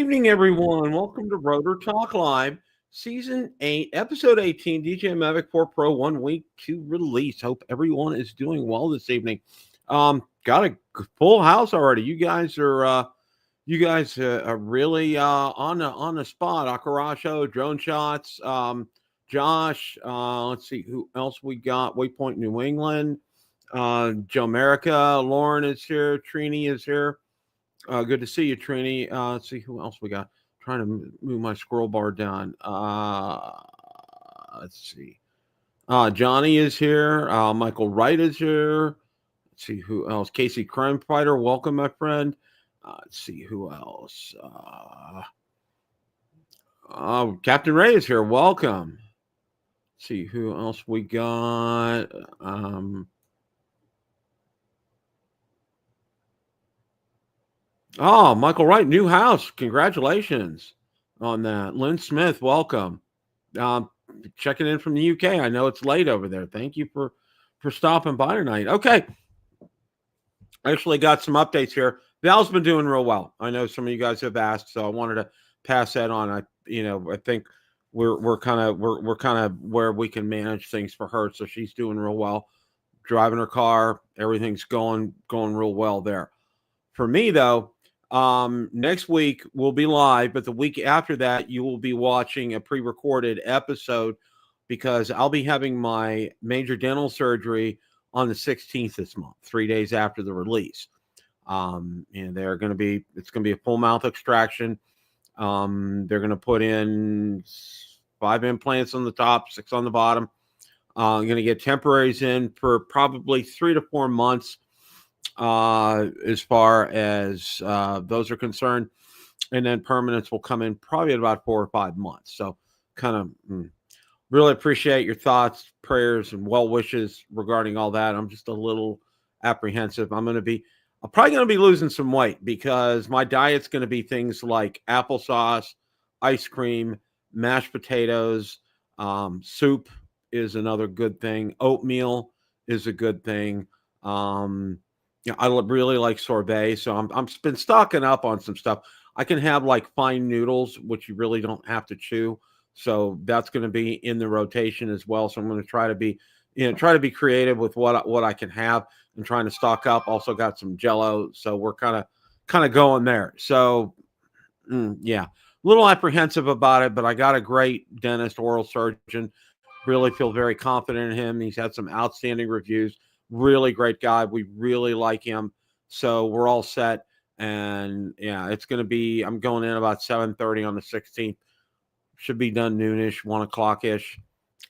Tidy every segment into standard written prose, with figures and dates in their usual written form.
evening, everyone. Welcome to Rotor Talk Live, Season 8, Episode 18, DJI Mavic 4 Pro, 1 week to release. Hope everyone is doing well this evening. Got a full house already. You guys are really on the spot. Akarasho, drone shots, Josh. Let's see who else we got. Waypoint New England, Joe America, Lauren is here, Trini is here. Good to see you, Trini. Let's see who else we got. Trying to move my scroll bar down. Let's see. Johnny is here. Michael Wright is here. Let's see who else. Casey Crime Fighter, welcome, my friend. Let's see who else. Captain Ray is here. Welcome. Let's see who else we got. Oh, Michael Wright, new house. Congratulations on that. Lynn Smith, welcome. Checking in from the UK. I know it's late over there. Thank you for stopping by tonight. Okay. I actually got some updates here. Val's been doing real well. I know some of you guys have asked, so I wanted to pass that on. I think we're kind of where we can manage things for her. So she's doing real well. Driving her car, everything's going real well there. For me, though, next week we'll be live, but the week after that you will be watching a pre-recorded episode because I'll be having my major dental surgery on the 16th this month, 3 days after the release. And it's going to be a full mouth extraction. They're going to put in 5 implants on the top, 6 on the bottom. I'm going to get temporaries in for probably 3 to 4 months. As far as those are concerned, and then permanents will come in probably in about 4 or 5 months. So kind of really appreciate your thoughts, prayers, and well wishes regarding all that. I'm just a little apprehensive. I'm probably going to be losing some weight because my diet's going to be things like applesauce, ice cream, mashed potatoes, soup is another good thing. Oatmeal is a good thing. I really like sorbet, so I'm been stocking up on some stuff. I can have like fine noodles, which you really don't have to chew, so that's going to be in the rotation as well. So I'm going to try to be creative with what I can have and trying to stock up. Also got some Jello, so we're kind of going there. So yeah, a little apprehensive about it, but I got a great dentist, oral surgeon. Really feel very confident in him. He's had some outstanding reviews. Really great guy. We really like him. So we're all set. And yeah, it's going to be, I'm going in about 7:30 on the 16th. Should be done noonish, 1 o'clock-ish.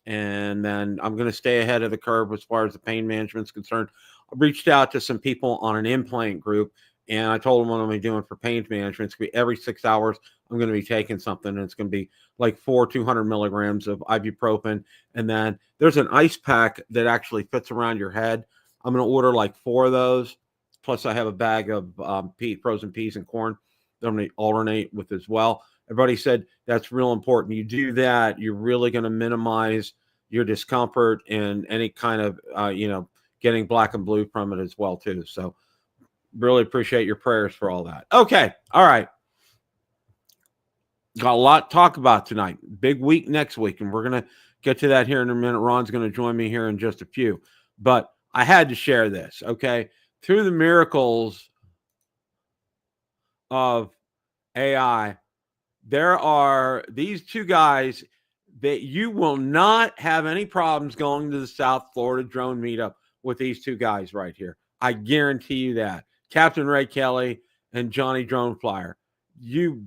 And then I'm going to stay ahead of the curve as far as the pain management is concerned. I reached out to some people on an implant group, and I told them what I'm going to be doing for pain management. It's going to be every 6 hours, I'm going to be taking something, and it's going to be like 200 milligrams of ibuprofen. And then there's an ice pack that actually fits around your head. I'm going to order like 4 of those. Plus I have a bag of frozen peas and corn that I'm going to alternate with as well. Everybody said that's real important. You do that, you're really going to minimize your discomfort and any kind of, getting black and blue from it as well too. So really appreciate your prayers for all that. Okay. All right. Got a lot to talk about tonight. Big week next week, and we're going to get to that here in a minute. Ron's going to join me here in just a few. But I had to share this, okay? Through the miracles of AI, there are these 2 guys that you will not have any problems going to the South Florida drone meetup with these 2 guys right here. I guarantee you that. Captain Ray Kelly and Johnny Drone Flyer. You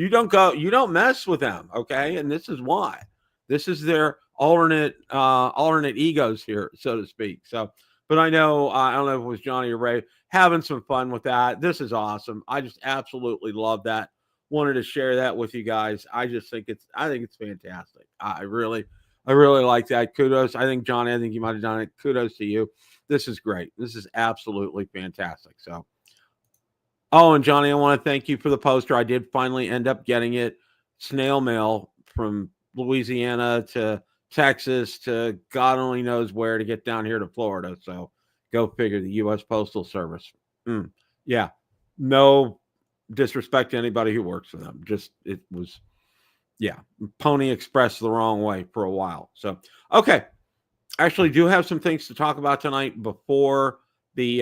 don't mess with them, okay? And this is why. This is their alternate egos here, so to speak. So, but I know, I don't know if it was Johnny or Ray, having some fun with that. This is awesome. I just absolutely love that. Wanted to share that with you guys. I think it's fantastic. I really like that. Kudos. I think Johnny, you might have done it. Kudos to you. This is great. This is absolutely fantastic. So, oh, and Johnny, I want to thank you for the poster. I did finally end up getting it snail mail from Louisiana to Texas to God only knows where to get down here to Florida. So go figure, the U.S. Postal Service. Yeah, no disrespect to anybody who works for them. Just, it was, yeah, Pony Express the wrong way for a while. So, okay. Actually do have some things to talk about tonight before the,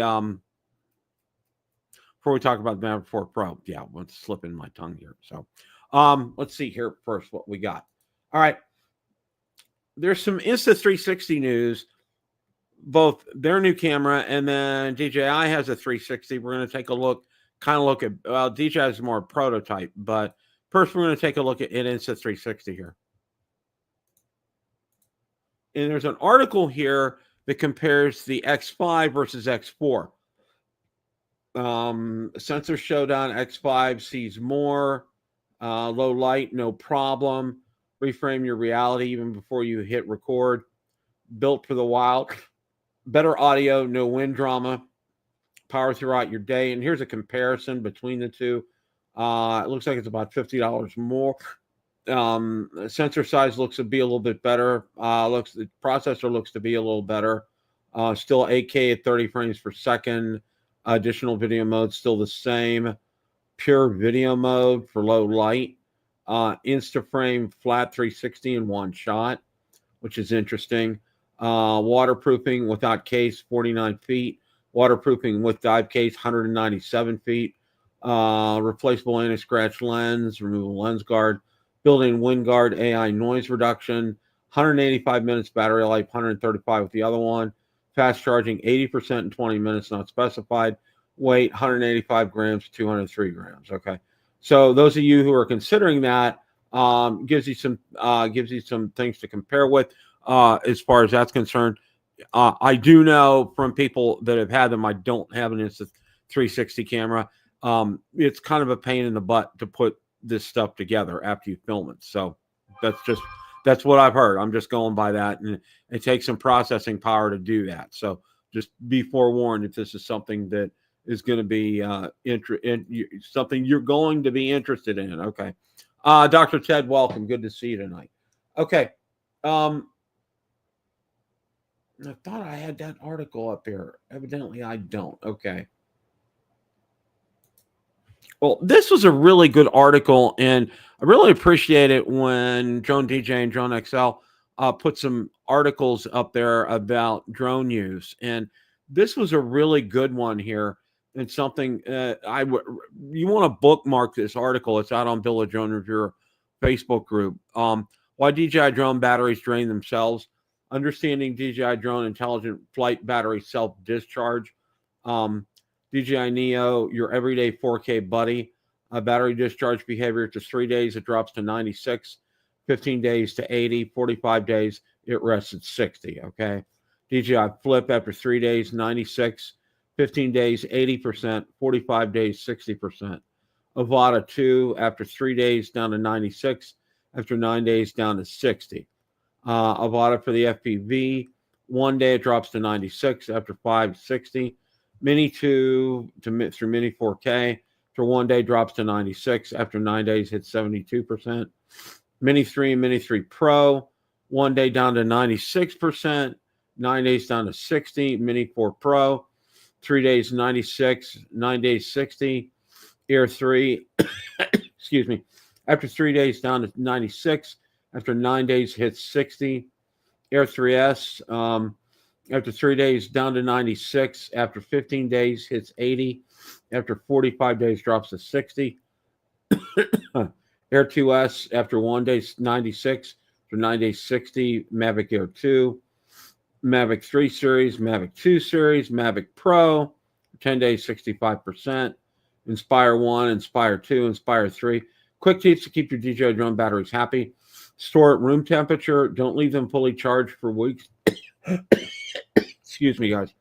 before we talk about the Mavic 4 Pro. Yeah, let's slip in my tongue here. So, let's see here first what we got. All right. There's some Insta360 news, both their new camera and then DJI has a 360. We're going to take a look, at, well, DJI is more prototype, but first we're going to take a look at Insta360 here. And there's an article here that compares the X5 versus X4. Sensor showdown, X5 sees more, low light, no problem. Reframe your reality even before you hit record. Built for the wild. Better audio, no wind drama. Power throughout your day. And here's a comparison between the two. It looks like it's about $50 more. Sensor size looks to be a little bit better. The processor looks to be a little better. Still 8K at 30 frames per second. Additional video mode still the same. Pure video mode for low light. Instaframe flat 360 in one shot, which is interesting. Waterproofing without case 49 feet. Waterproofing with dive case 197 feet. Replaceable anti-scratch lens, removable lens guard. Built-in wind guard, AI noise reduction, 185 minutes battery life, 135 with the other one. Fast charging, 80% in 20 minutes, not specified. Weight, 185 grams, 203 grams. Okay, so those of you who are considering that, gives you some things to compare with as far as that's concerned. I do know from people that have had them, I don't have an Insta360 camera. It's kind of a pain in the butt to put this stuff together after you film it. So that's what I've heard. I'm just going by that, and it takes some processing power to do that. So just be forewarned if this is something that is going to be something you're going to be interested in. Okay. Dr. Ted, welcome. Good to see you tonight. Okay. I thought I had that article up here. Evidently I don't. Okay. Well, this was a really good article, and I really appreciate it when Drone DJ and Drone XL put some articles up there about drone use. And this was a really good one here, and something you want to bookmark this article. It's out on Bill of Drone Reviewer Facebook group. Why DJI drone batteries drain themselves. Understanding DJI drone intelligent flight battery self-discharge. DJI Neo, your everyday 4K buddy. Battery discharge behavior, to 3 days, it drops to 96. 15 days to 80. 45 days, it rests at 60. Okay. DJI Flip, after 3 days, 96. 15 days, 80%. 45 days, 60%. Avata 2, after 3 days, down to 96. After 9 days, down to 60. Avata for the FPV, 1 day, it drops to 96. After 5, 60. Mini 2 through Mini 4K for 1 day drops to 96. After 9 days, hits 72%. Mini 3 and Mini 3 Pro, 1 day down to 96%. 9 days down to 60. Mini 4 Pro, 3 days 96. 9 days 60. Air 3, excuse me. After 3 days down to 96. After 9 days, hits 60. Air 3S. After 3 days, down to 96. After 15 days, hits 80. After 45 days, drops to 60. Air 2S, after 1 day, 96. After 9 days, 60. Mavic Air 2. Mavic 3 series. Mavic 2 series. Mavic Pro. 10 days, 65%. Inspire 1, Inspire 2, Inspire 3. Quick tips to keep your DJI drone batteries happy. Store at room temperature. Don't leave them fully charged for weeks. Excuse me, guys.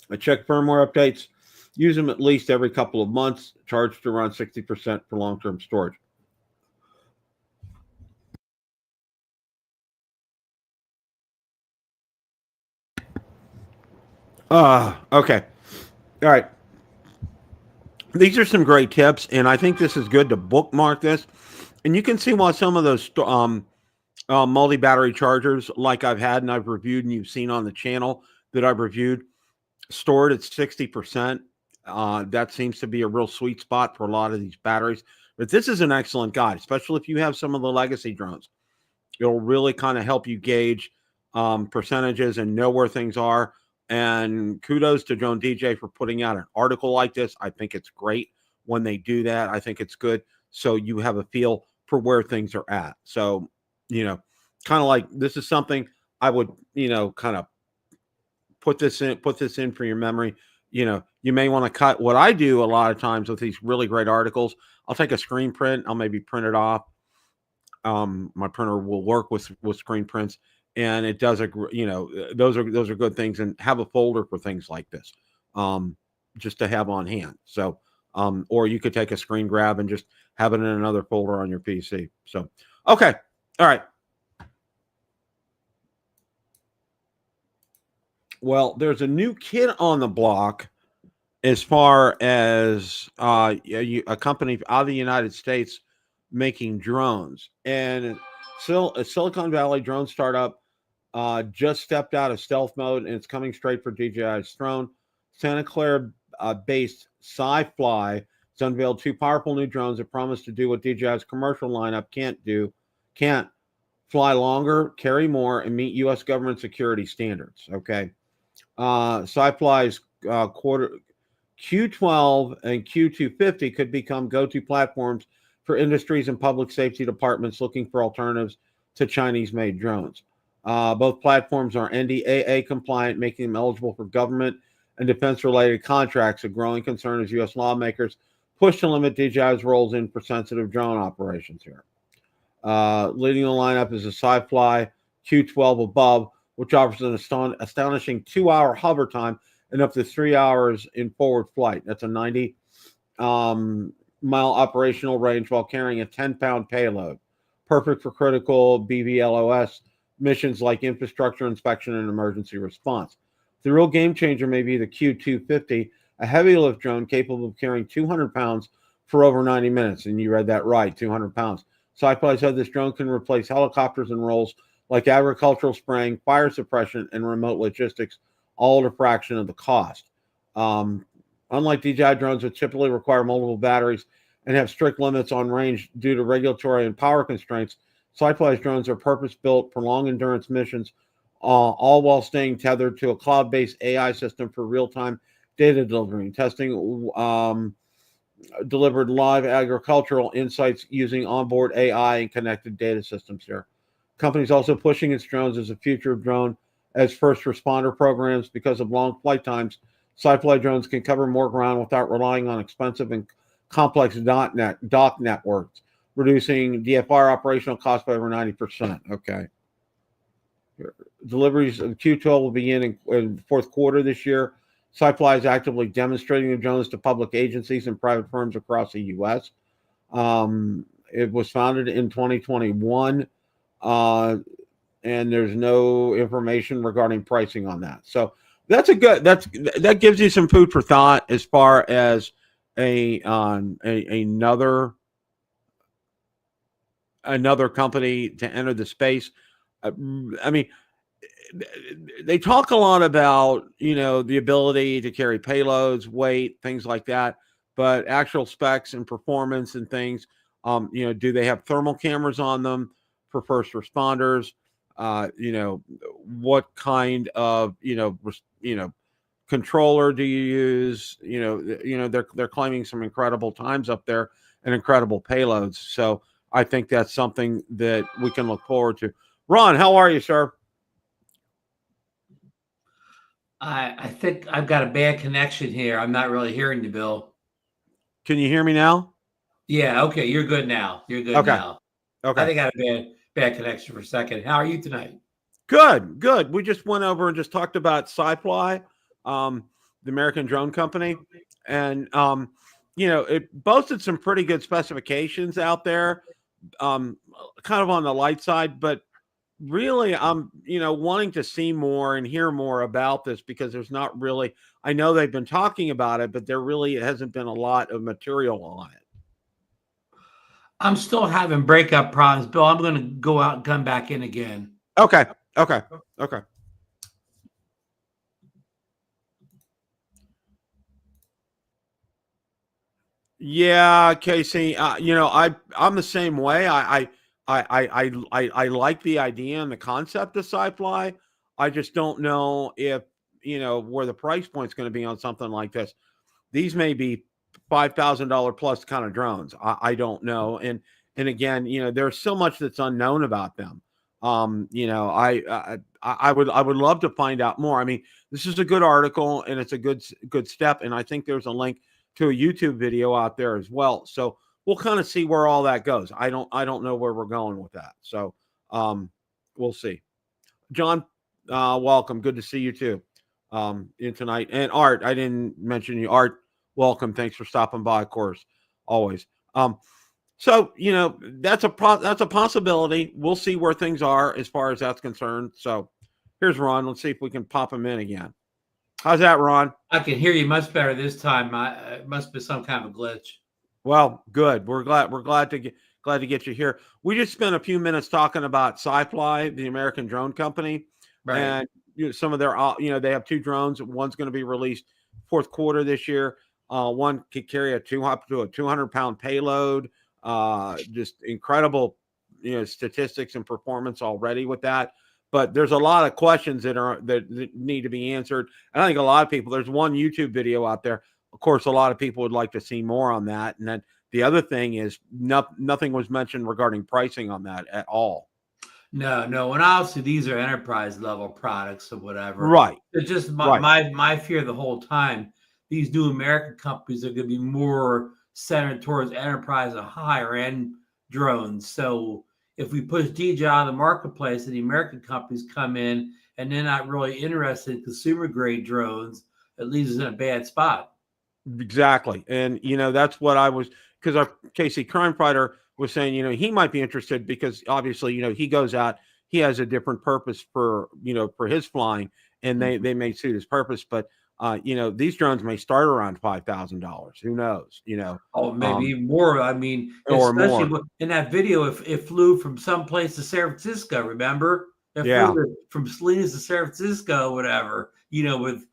I check firmware updates. Use them at least every couple of months. Charged to around 60% for long-term storage. Okay. All right. These are some great tips, and I think this is good to bookmark this. And you can see why some of those multi-battery chargers, like I've had and I've reviewed and you've seen on the channel that I've reviewed, stored at 60%. That seems to be a real sweet spot for a lot of these batteries. But this is an excellent guide, especially if you have some of the legacy drones. It'll really kind of help you gauge percentages and know where things are. And kudos to Drone DJ for putting out an article like this. I think it's great when they do that. I think it's good. So you have a feel for where things are at. So, kind of like this is something I would, kind of put this in for your memory. You may want to cut. What I do a lot of times with these really great articles, I'll take a screen print. I'll maybe print it off. My printer will work with screen prints, and it does those are good things, and have a folder for things like this, just to have on hand. So, or you could take a screen grab and just have it in another folder on your PC. So, okay, all right. Well, there's a new kid on the block as far as a company out of the United States making drones, and a Silicon Valley drone startup just stepped out of stealth mode, and it's coming straight for DJI's throne. Santa Clara based SciFly has unveiled 2 powerful new drones that promise to do what DJI's commercial lineup can't fly longer, carry more, and meet U.S. government security standards. Okay. SciFly's Q12 and Q250 could become go-to platforms for industries and public safety departments looking for alternatives to Chinese-made drones. Both platforms are NDAA compliant, making them eligible for government and defense-related contracts, a growing concern as U.S. lawmakers push to limit DJI's roles in for sensitive drone operations here. Leading the lineup is a SciFly Q12 above, which offers an astonishing 2-hour hover time and up to 3 hours in forward flight. That's a 90-mile operational range while carrying a 10-pound payload. Perfect for critical BVLOS missions like infrastructure inspection and emergency response. The real game changer may be the Q250, a heavy lift drone capable of carrying 200 pounds for over 90 minutes. And you read that right, 200 pounds. SciFly said this drone can replace helicopters in roles like agricultural spraying, fire suppression, and remote logistics, all at a fraction of the cost. Unlike DJI drones, which typically require multiple batteries and have strict limits on range due to regulatory and power constraints, SciFly's drones are purpose-built for long-endurance missions, all while staying tethered to a cloud-based AI system for real-time data delivery and testing, delivered live agricultural insights using onboard AI and connected data systems here. Company's also pushing its drones as a future of drone as first responder programs. Because of long flight times, SciFly drones can cover more ground without relying on expensive and complex dock networks, reducing DFR operational costs by over 90%. Okay. Deliveries of Q12 will begin in the fourth quarter this year. SciFly is actively demonstrating the drones to public agencies and private firms across the U.S. It was founded in 2021. And there's no information regarding pricing on that. So that gives you some food for thought as far as another company to enter the space. I mean, they talk a lot about, the ability to carry payloads, weight, things like that, but actual specs and performance and things, do they have thermal cameras on them for first responders? What kind of, controller do you use? They're claiming some incredible times up there and incredible payloads. So I think that's something that we can look forward to. Ron, how are you, sir? I think I've got a bad connection here. I'm not really hearing you, Bill. Can you hear me now? Yeah. Okay. You're good now. Now. Okay. I think I had a bad connection for a second. How are you tonight? Good. We just went over and just talked about SciFly, the American drone company. And, it boasted some pretty good specifications out there, kind of on the light side, but really I'm, wanting to see more and hear more about this because there's not really, I know they've been talking about it, but there really hasn't been a lot of material on it. I'm still having breakup problems, Bill. I'm going to go out and come back in again. Okay. Yeah, Casey. I'm the same way. I like the idea and the concept of sci-fi. I just don't know if where the price point's going to be on something like this. These may be $5,000 plus kind of drones. I don't know, and again, there's so much that's unknown about them. I would love to find out more. I mean, this is a good article and it's a good step, and I think there's a link to a YouTube video out there as well. So we'll kind of see where all that goes. I don't know where we're going with that. So we'll see. John, welcome. Good to see you too. In tonight. And Art, I didn't mention you. Art, welcome. Thanks for stopping by, of course, always. So that's a possibility. We'll see where things are as far as that's concerned. So here's Ron. Let's see if we can pop him in again. How's that, Ron? I can hear you much better this time. It must be some kind of a glitch. Well, good. We're glad to get you here. We just spent a few minutes talking about SciFly, the American drone company, Right. and some of their they have 2 drones. One's going to be released fourth quarter this year. One could carry up to a 200-pound payload. Just incredible, statistics and performance already with that. But there's a lot of questions that need to be answered. And I think a lot of people, there's one YouTube video out there. Of course, a lot of people would like to see more on that. And then the other thing is nothing was mentioned regarding pricing on that at all. No. And obviously these are enterprise level products or whatever. Right. It's just my fear the whole time. These new American companies are going to be more centered towards enterprise and higher end drones. So if we push DJI on the marketplace and the American companies come in and they're not really interested in consumer grade drones, it leaves us in a bad spot. Exactly. And, that's what I was, because our Casey Crime Fighter was saying, he might be interested because obviously, he goes out, he has a different purpose for his flying, and they may suit his purpose. But, these drones may start around $5,000. Who knows, Oh, maybe more. I mean, or especially more. In that video, if it flew from someplace to San Francisco, remember? It flew from Salinas to San Francisco, whatever, with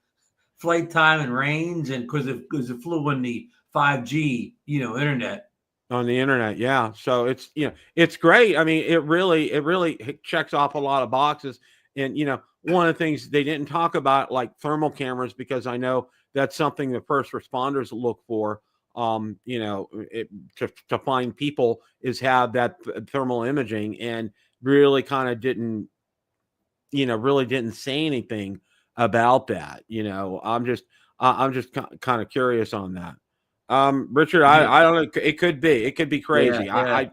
flight time and range, and because it flew on the 5G, internet. On the internet, yeah. So it's great. I mean, it really checks off a lot of boxes. And one of the things they didn't talk about, like thermal cameras, because I know that's something the first responders look for. To find people is have that thermal imaging, and really kind of didn't say anything about that. I'm just kind of curious on that. Richard, I don't know. It could be crazy. Yeah.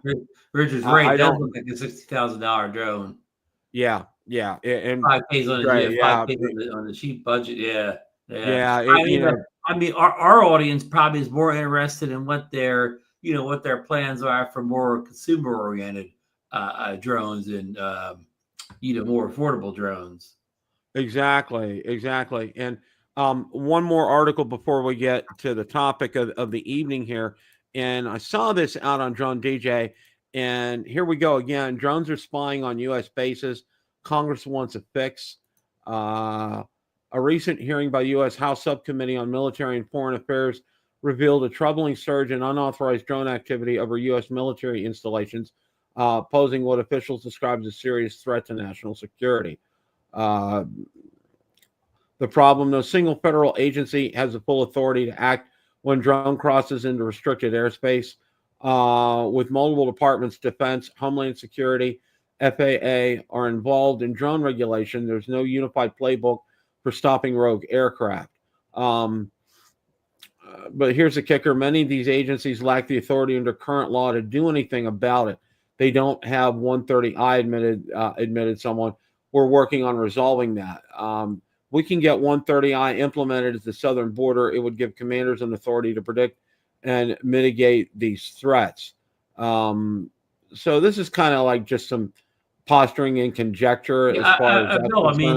Richard's right. It does look like a $60,000 drone. Yeah. And 5K's on the cheap budget. Yeah. I mean, our audience probably is more interested in what their plans are for more consumer oriented drones and more affordable drones. Exactly. And one more article before we get to the topic of the evening here. And I saw this out on Drone DJ, and here we go again. Drones are spying on U.S. bases. Congress wants a fix. A recent hearing by U.S. House Subcommittee on Military and Foreign Affairs revealed a troubling surge in unauthorized drone activity over U.S. military installations, posing what officials described as a serious threat to national security. The problem, no single federal agency has the full authority to act when drone crosses into restricted airspace. With multiple departments, Defense, Homeland Security, FAA are involved in drone regulation. There's no unified playbook for stopping rogue aircraft. But here's the kicker. Many of these agencies lack the authority under current law to do anything about it. They don't have 130I admitted someone. We're working on resolving that. We can get 130I implemented at the southern border. It would give commanders an authority to predict and mitigate these threats. So this is kind of like just some posturing and conjecture as far as Bill, I mean,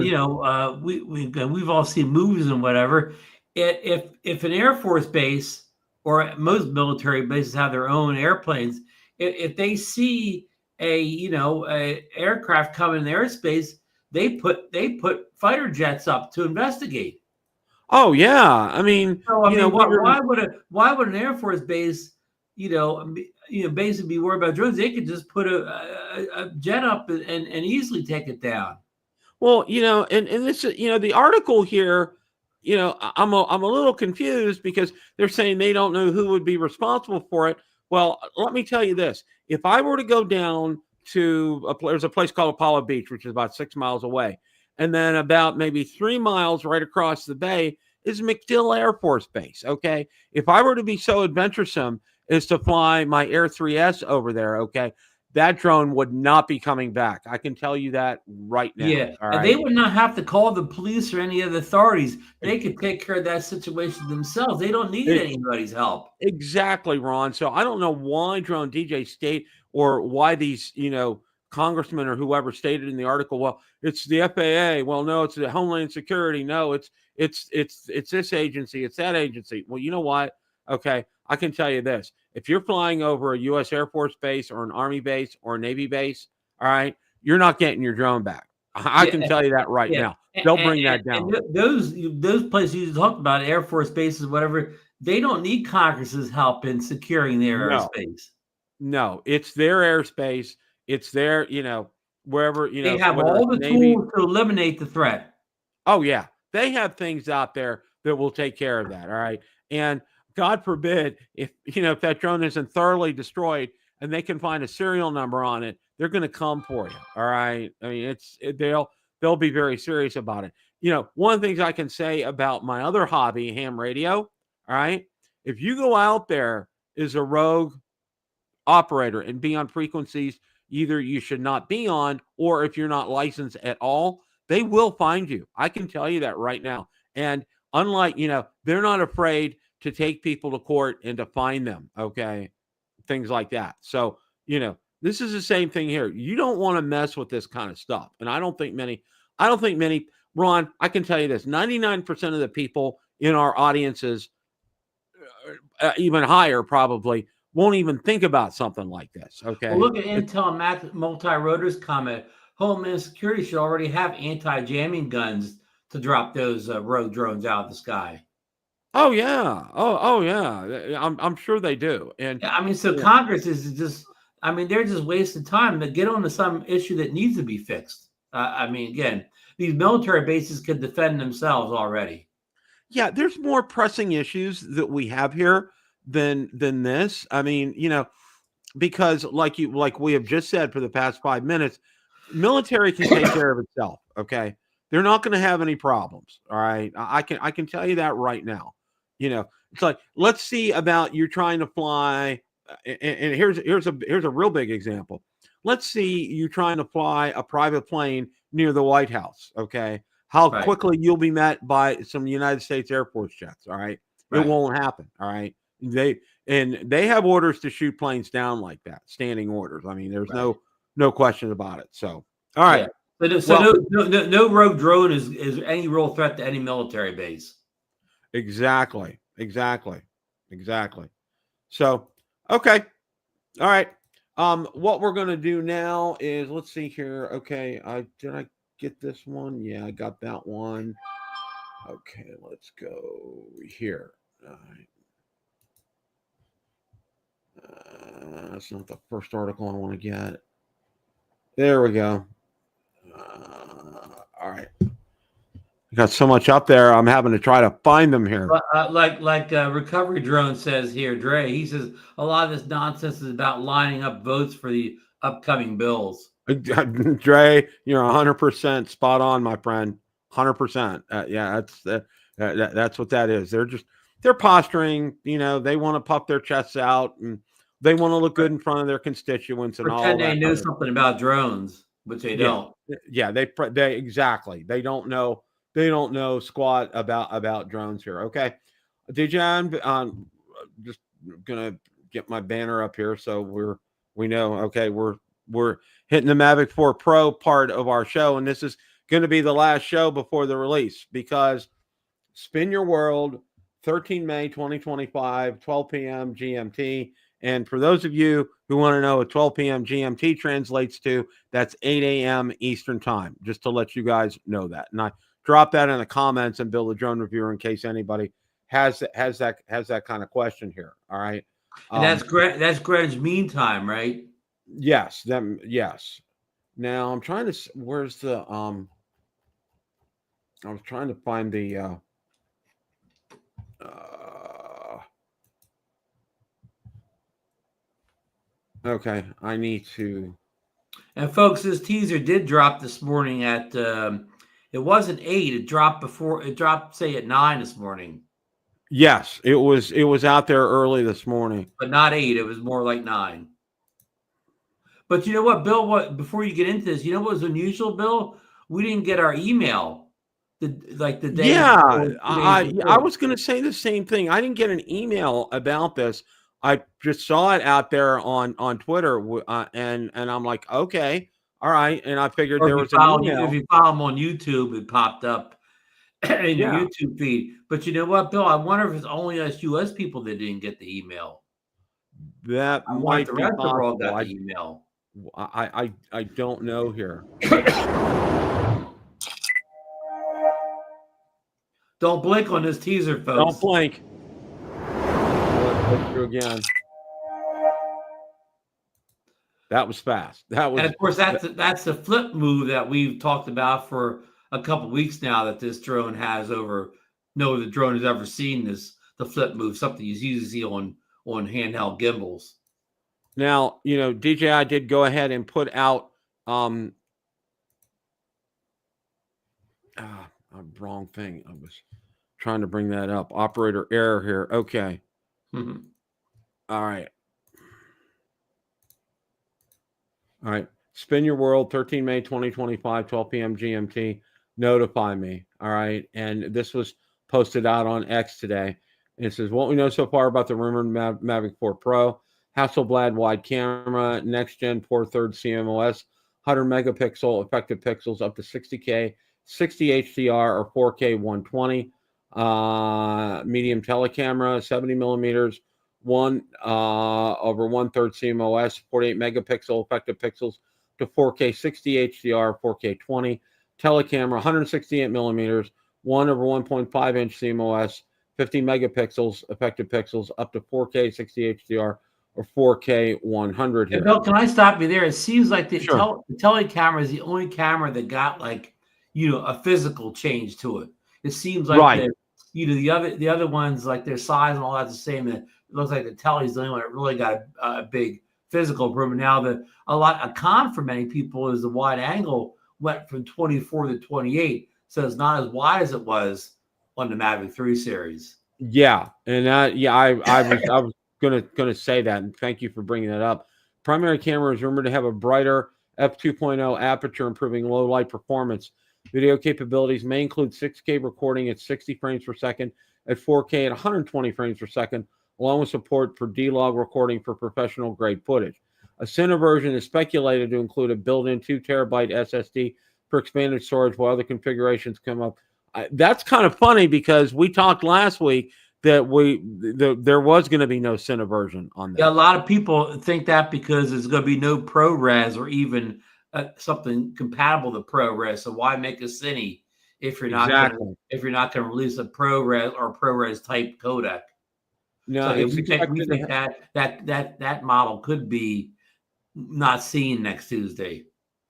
we've all seen movies and whatever. If an Air Force base or most military bases have their own airplanes, if they see a aircraft coming in airspace, they put fighter jets up to investigate. Oh yeah, I mean, So I you know, mean, we were, why would an Air Force base, basically be worried about drones? They could just put a jet up and easily take it down. well, you know, and this, you know, the article here, you know, I'm a little confused because they're saying they don't know who would be responsible for it. Well, let me tell you this: if I were to go down to there's a place called Apollo Beach, which is about 6 miles away, and then about maybe 3 miles right across the bay is MacDill Air Force Base. Okay, if I were to be so adventuresome as to fly my Air 3S over there, okay, that drone would not be coming back. I can tell you that right now. Yeah, All and they right. would not have to call the police or any other authorities. They could take care of that situation themselves. They don't need anybody's help. Exactly, Ron. So I don't know why drone DJ state or why these, you know, congressmen or whoever stated in the article, well, it's the FAA. Well, no, it's the Homeland Security. No, it's this agency, it's that agency. Well, you know what? Okay, I can tell you this. If you're flying over a US Air Force base or an Army base or a Navy base, all right, you're not getting your drone back. I Yeah, can tell you that right yeah, now. They'll bring that and down. those places you talked about, Air Force bases, whatever, they don't need Congress's help in securing their No. airspace. No, it's their airspace. It's their, you know, wherever, you They know, have whether all it's the Navy. tools to eliminate the threat. Oh, yeah. They have things out there that will take care of that. All right. And God forbid if, you know, if that drone isn't thoroughly destroyed and they can find a serial number on it, they're going to come for you. All right. I mean, they'll be very serious about it. You know, one of the things I can say about my other hobby, ham radio. All right. If you go out there as a rogue operator and be on frequencies either you should not be on, or if you're not licensed at all, they will find you. I can tell you that right now. And unlike, you know, they're not afraid to take people to court and to fine them. Okay. Things like that. So, you know, this is the same thing here. You don't want to mess with this kind of stuff. And I don't think many, Ron, I can tell you this 99% of the people in our audiences, even higher probably, won't even think about something like this. Well, Okay. look at Intel and Mac multi-rotors comment. Homeland Security should already have anti-jamming guns to drop those rogue drones out of the sky. Oh yeah. Oh yeah. I'm sure they do. And Yeah, I mean, so yeah, Congress is just, I mean, they're just wasting time to get on to some issue that needs to be fixed. I mean, again, these military bases could defend themselves already. yeah, there's more pressing issues that we have here than this. I mean, you know, because like we have just said for the past 5 minutes, military can take care of itself. Okay. They're not going to have any problems. All right. I can tell you that right now. You know, it's like, let's see about you trying to fly. And here's a real big example. Let's see you trying to fly a private plane near the White House. Okay. How Right, quickly you'll be met by some United States Air Force jets. All right. It right, won't happen. All right. They have orders to shoot planes down like that, standing orders. I mean, there's right. no question about it. So, all right. Yeah. So Well, no rogue drone is any real threat to any military base. exactly. So, okay. All right. What we're gonna do now is let's see here. Okay, did I get this one? Yeah, I got that one. Okay, let's go here. All right. That's not the first article I want to get. There we go. All right. I got so much up there. I'm having to try to find them here. Like Recovery Drone says here, Dre. He says a lot of this nonsense is about lining up votes for the upcoming bills. Dre, you're 100% spot on, my friend. 100%. Yeah, that's what that is. They're posturing. You know, they want to puff their chests out and they want to look good in front of their constituents and all Pretend they that. know something about drones, which they Yeah, don't. yeah. They exactly. They don't know. They don't know squat about drones here. Okay, DJ, I'm just gonna get my banner up here so we know. Okay, we're hitting the Mavic 4 Pro part of our show, and this is going to be the last show before the release because Spin Your World, 13 May 2025, 12 p.m. GMT. And for those of you who want to know what 12 p.m. GMT translates to, that's 8 a.m. Eastern time, just to let you guys know that. And I drop that in the comments, and Bill the Drone Reviewer, in case anybody has that kind of question here. All right. And that's Greg's meantime, right? Yes. Yes. Now I'm trying to. Where's the I was trying to find the. Okay, I need to. And folks, this teaser did drop this morning at. It wasn't 8. It dropped before. It dropped, say, at 9 this morning. Yes, it was out there early this morning, but not 8. It was more like 9. But you know what, Bill? What before you get into this, you know what was unusual, Bill? We didn't get our email. The day. Yeah, before, I was going to say the same thing. I didn't get an email about this. I just saw it out there on Twitter, and I'm like, okay, all right. And I figured there was an email. If you follow them on YouTube, it popped up in your YouTube feed. But you know what, Bill? I wonder if it's only us U.S. people that didn't get the email. That might the be rest of the world possible. got the email. I don't know here. Don't blink on this teaser, folks. Don't blink. Let's go through again. That was fast. That was, and of course, that's the flip move that we've talked about for a couple of weeks now. That this drone has over. No other drone has ever seen this. The flip move, something you usually see on handheld gimbals. Now, you know, DJI did go ahead and put out wrong thing. I was trying to bring that up. Operator error here. Okay. Mm-hmm. All right. All right. Spin Your World, 13 May 2025, 12 p.m. GMT. Notify me. All right. And this was posted out on X today. And it says, what we know so far about the rumored Mavic 4 Pro, Hasselblad wide camera, next gen 4/3 CMOS, 100 megapixel effective pixels up to 60K, 60 HDR or 4K 120, medium telecamera, 70 millimeters, 1/3 CMOS, 48 megapixel effective pixels to 4K 60 HDR, 4K 20, telecamera, 168 millimeters, 1/1.5 inch CMOS, 50 megapixels effective pixels up to 4K 60 HDR or 4K 100 here. Bill, can I stop you there? It seems like the telecamera is the only camera that got like, you know, a physical change to it. It seems like the other ones, like their size and all that's the same. It looks like the tele is the only one that really got a big physical improvement. Now a con for many people is the wide angle went from 24 to 28, so it's not as wide as it was on the Mavic 3 series. Yeah, and I was gonna say that, and thank you for bringing that up. Primary camera is rumored to have a brighter f2.0 aperture, improving low light performance. Video capabilities may include 6K recording at 60 frames per second, at 4K at 120 frames per second, along with support for D-Log recording for professional grade footage. A Cine version is speculated to include a built-in 2 terabyte SSD for expanded storage, while other configurations come up. That's kind of funny because we talked last week that there was going to be no Cine version on that. Yeah, a lot of people think that because there's going to be no ProRes or even something compatible to ProRes. So why make a Cine if you're not going to release a ProRes or ProRes type codec? No, so we think that model could be not seen next Tuesday.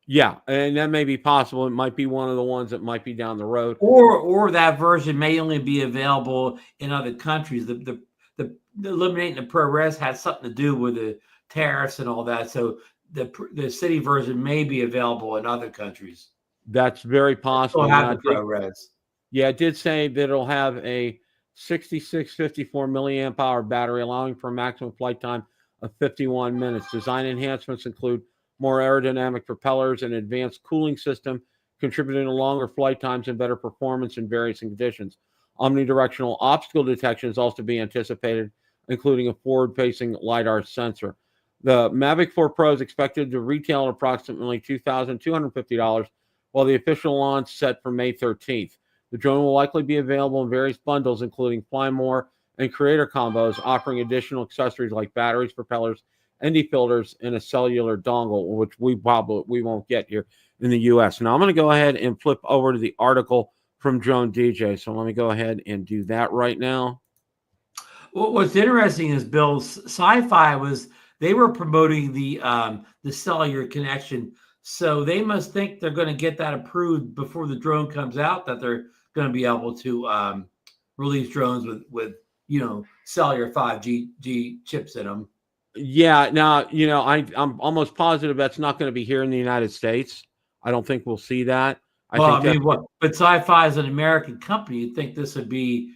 Yeah, and that may be possible. It might be one of the ones that might be down the road, or that version may only be available in other countries. The eliminating the ProRes had something to do with the tariffs and all that. So the city version may be available in other countries. That's very possible. Have the ProRes. Yeah, it did say that it'll have a 6654 milliamp hour battery, allowing for a maximum flight time of 51 minutes. Design enhancements include more aerodynamic propellers and advanced cooling system, contributing to longer flight times and better performance in various conditions. Omnidirectional obstacle detection is also being anticipated, including a forward-facing LiDAR sensor. The Mavic 4 Pro is expected to retail at approximately $2,250, while the official launch set for May 13th. The drone will likely be available in various bundles, including Fly More and Creator combos, offering additional accessories like batteries, propellers, ND filters, and a cellular dongle, which we won't get here in the U.S. Now I'm going to go ahead and flip over to the article from Drone DJ. So let me go ahead and do that right now. Well, what's interesting is Bill's Sci-Fi they were promoting the cellular connection, so they must think they're going to get that approved before the drone comes out, that they're going to be able to release drones with cellular 5G chips in them. Yeah. Now, I'm almost positive that's not going to be here in the United States. I don't think we'll see that. But Sci-Fi is an American company. You'd think this would be,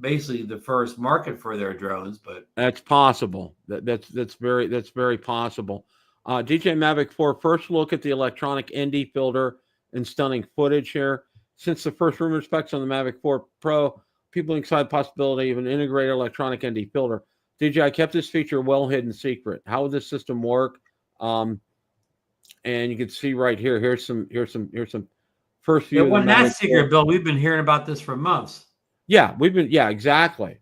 basically the first market for their drones, but that's possible. That's very possible. DJI Mavic 4, first look at the electronic ND filter and stunning footage here. Since the first rumor specs on the Mavic 4 Pro, people excited the possibility of an integrated electronic ND filter. DJI kept this feature well hidden secret. How would this system work? And you can see right here. Here's some first view. It wasn't that secret, Bill. We've been hearing about this for months. Yeah, exactly.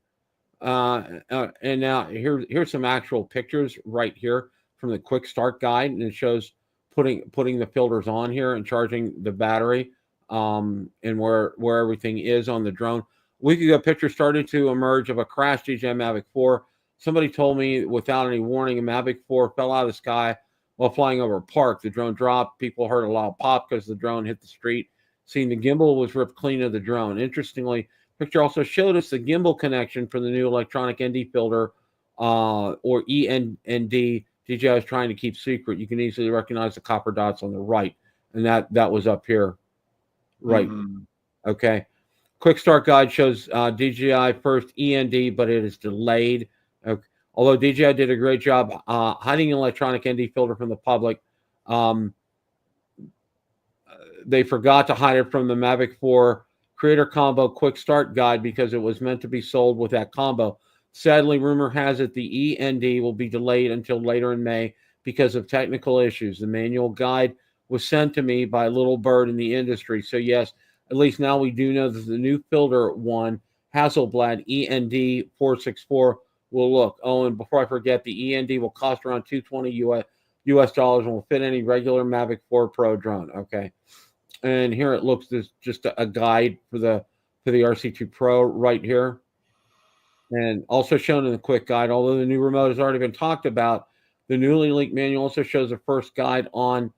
And now here's some actual pictures right here from the quick start guide, and it shows putting the filters on here and charging the battery, and where everything is on the drone. A week ago, pictures started to emerge of a crashed DJI Mavic 4. Somebody told me without any warning, a Mavic 4 fell out of the sky while flying over a park. The drone dropped. People heard a loud pop because the drone hit the street. Seeing the gimbal was ripped clean of the drone. Interestingly, picture also showed us the gimbal connection for the new electronic ND filter, or END. DJI is trying to keep secret. You can easily recognize the copper dots on the right, and that was up here, right? Okay. Quick start guide shows DJI first END, but it is delayed. Okay. Although DJI did a great job hiding an electronic ND filter from the public, they forgot to hide it from the Mavic 4 Creator Combo Quick Start Guide because it was meant to be sold with that combo. Sadly, rumor has it the END will be delayed until later in May because of technical issues. The manual guide was sent to me by a little bird in the industry. So yes, at least now we do know that the new filter one, Hasselblad END 464, will look. Oh, and before I forget, the END will cost around $220 US dollars and will fit any regular Mavic 4 Pro drone. Okay. And here it looks, there's just a guide for the RC2 Pro right here. And also shown in the quick guide, although the new remote has already been talked about, the newly leaked manual also shows the first guide on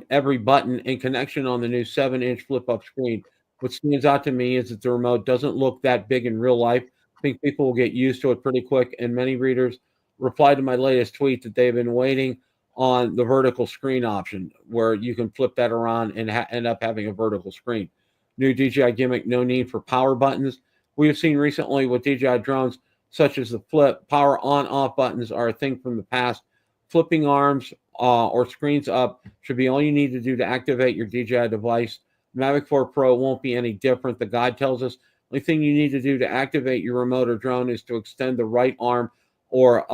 every button and connection on the new 7-inch flip-up screen. What stands out to me is that the remote doesn't look that big in real life. I think people will get used to it pretty quick, and many readers replied to my latest tweet that they've been waiting on the vertical screen option, where you can flip that around and end up having a vertical screen. New DJI gimmick, no need for power buttons. We have seen recently with DJI drones, such as the flip, power on-off buttons are a thing from the past. Flipping arms or screens up should be all you need to do to activate your DJI device. Mavic 4 Pro won't be any different. The guide tells us the only thing you need to do to activate your remote or drone is to extend the right arm or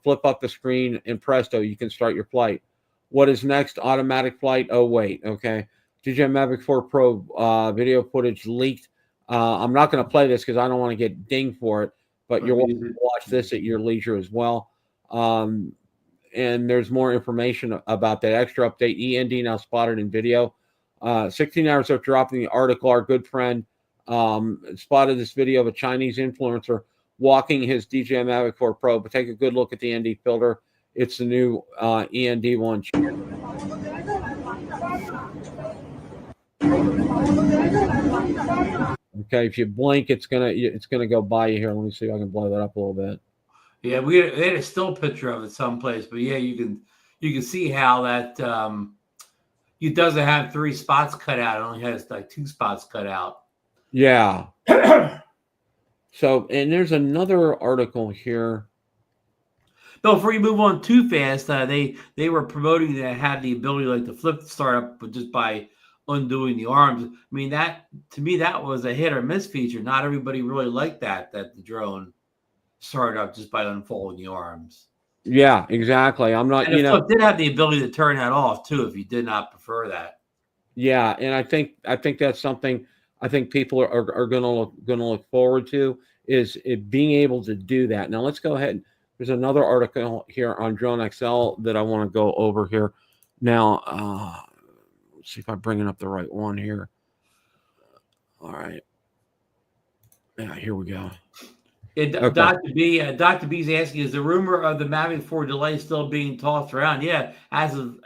flip up the screen, and presto, you can start your flight. What is next? Automatic flight? Oh, wait. Okay. DJI Mavic 4 Pro video footage leaked. I'm not going to play this because I don't want to get dinged for it, but you're welcome to watch this at your leisure as well. And there's more information about that extra update. END now spotted in video. 16 hours after dropping the article, our good friend spotted this video of a Chinese influencer walking his DJI Mavic 4 Pro. But take a good look at the ND filter. It's the new END one. Okay, if you blink, it's gonna go by you here. Let me see if I can blow that up a little bit. Yeah, they had a still picture of it someplace, but yeah, you can see how that it doesn't have 3 spots cut out. It only has like 2 spots cut out. Yeah. So, and there's another article here. No, before you move on too fast, they were promoting that had the ability like to flip the startup, but just by undoing the arms. I mean, that to me that was a hit or miss feature. Not everybody really liked that the drone started up just by unfolding the arms. Yeah, exactly. I'm not, and the Flip did have the ability to turn that off too if you did not prefer that. Yeah, and I think that's something I think people are gonna look forward to, is it being able to do that. Now let's go ahead. There's another article here on Drone XL that I want to go over here. Now, let's see if I'm bringing up the right one here. All right. Yeah, here we go. Okay. Dr. B's asking, is the rumor of the Mavic 4 delay still being tossed around? Yeah, as of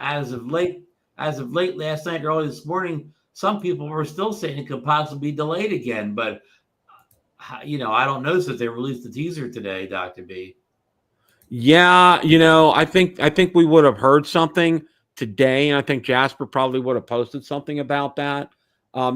late last night, early this morning, some people were still saying it could possibly be delayed again. But I don't know since they released the teaser today, Dr. B. Yeah, I think we would have heard something today, and I think Jasper probably would have posted something about that.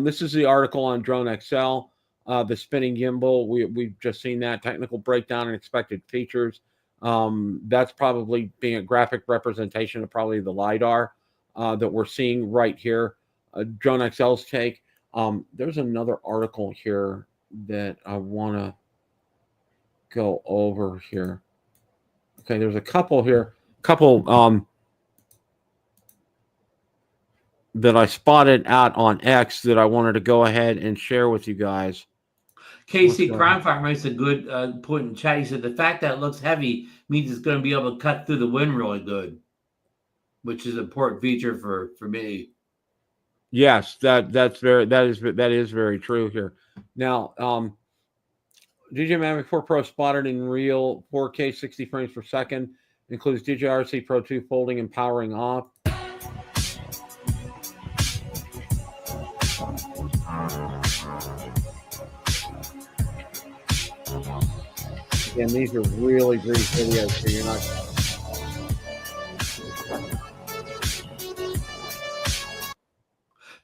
This is the article on Drone XL, the spinning gimbal. We've just seen that technical breakdown and expected features. That's probably being a graphic representation of probably the LiDAR that we're seeing right here. Drone XL's take. There's another article here that I want to go over here. Okay, there's a couple here, that I spotted out on X that I wanted to go ahead and share with you guys. KC Crimefire makes a good point in chat. He said the fact that it looks heavy means it's going to be able to cut through the wind really good, which is an important feature for me. Yes, that is very true here. Now, DJI Mavic 4 Pro spotted in real 4K 60 frames per second. Includes DJI RC Pro 2 folding and powering off. Again, these are really great videos, so you're not.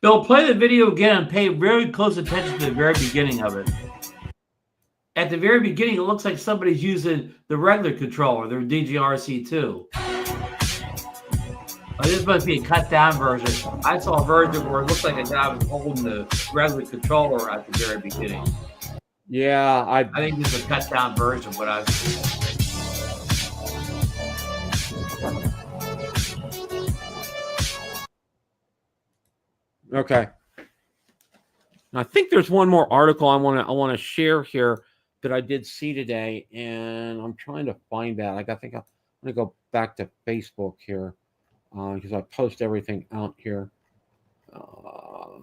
Bill, play the video again and pay very close attention to the very beginning of it. At the very beginning, it looks like somebody's using the regular controller, their DJI RC-2. Oh, this must be a cut-down version. I saw a version where it looks like a guy was holding the regular controller at the very beginning. Yeah, I think this is a cut-down version of what I've seen. Okay. I think there's one more article I want to share here that I did see today, and I'm trying to find that. I think I'm going to go back to Facebook here because I post everything out here. All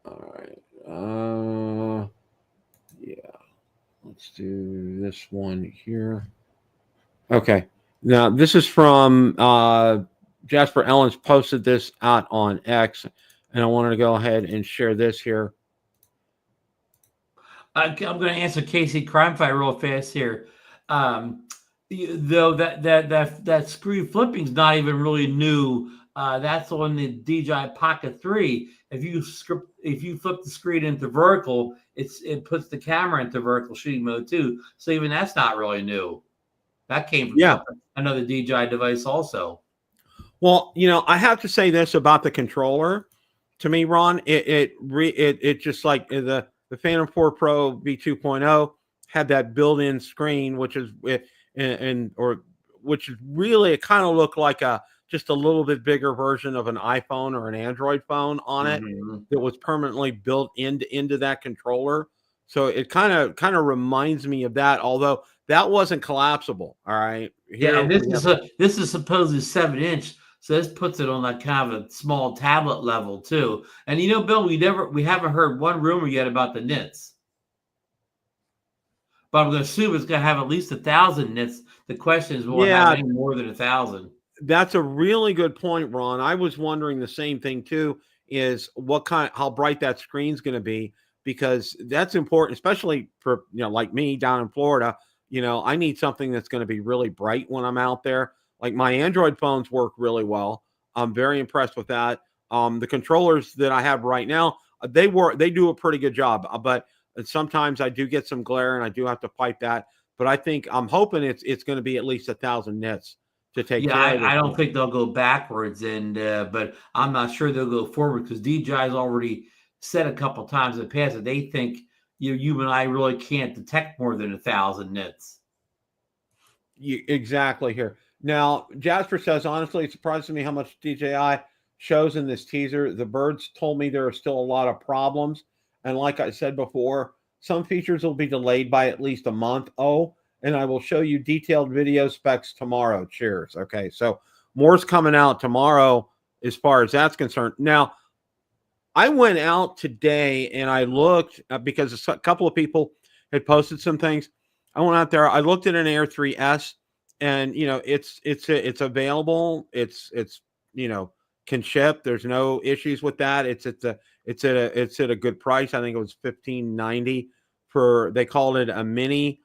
right. Yeah. Let's do this one here. Okay. Now, this is from Jasper Ellens posted this out on X, and I wanted to go ahead and share this here. I'm going to answer Casey Crimefire real fast here. Though that screw flipping is not even really new. That's on the DJI Pocket 3. If you flip the screen into vertical, it puts the camera into vertical shooting mode too. So even that's not really new. That came from another DJI device also. Well, I have to say this about the controller. To me, Ron, it just like the Phantom 4 Pro V2.0 had that built-in screen, which is really, it kind of looked like just a little bit bigger version of an iPhone or an Android phone on it that was permanently built into that controller. So it kind of reminds me of that, although that wasn't collapsible. All right. Here, and this is supposedly 7-inch. So this puts it on like kind of a small tablet level too. And Bill, we haven't heard one rumor yet about the nits. But I'm going to assume it's going to have at least 1,000 nits. The question is, will it have any more than 1,000? That's a really good point, Ron. I was wondering the same thing too, is how bright that screen's going to be, because that's important, especially for, like me down in Florida. I need something that's going to be really bright when I'm out there. Like my Android phones work really well. I'm very impressed with that. The controllers that I have right now, they do a pretty good job, but sometimes I do get some glare and I do have to fight that. But I'm hoping it's going to be at least 1,000 nits to take care of it. I don't think they'll go backwards, but I'm not sure they'll go forward, because DJI's already said a couple times in the past that they think you and I really can't detect more than 1,000 nits. Exactly here. Now, Jasper says, honestly, it surprises me how much DJI shows in this teaser. The birds told me there are still a lot of problems. And like I said before, some features will be delayed by at least a month. And I will show you detailed video specs tomorrow. Cheers. Okay, so more's coming out tomorrow as far as that's concerned. Now, I went out today and I looked because a couple of people had posted some things. I went out there. I looked at an Air 3S, and it's available. It's can ship. There's no issues with that. It's at a good price. I think it was $15.90 for. They called it a mini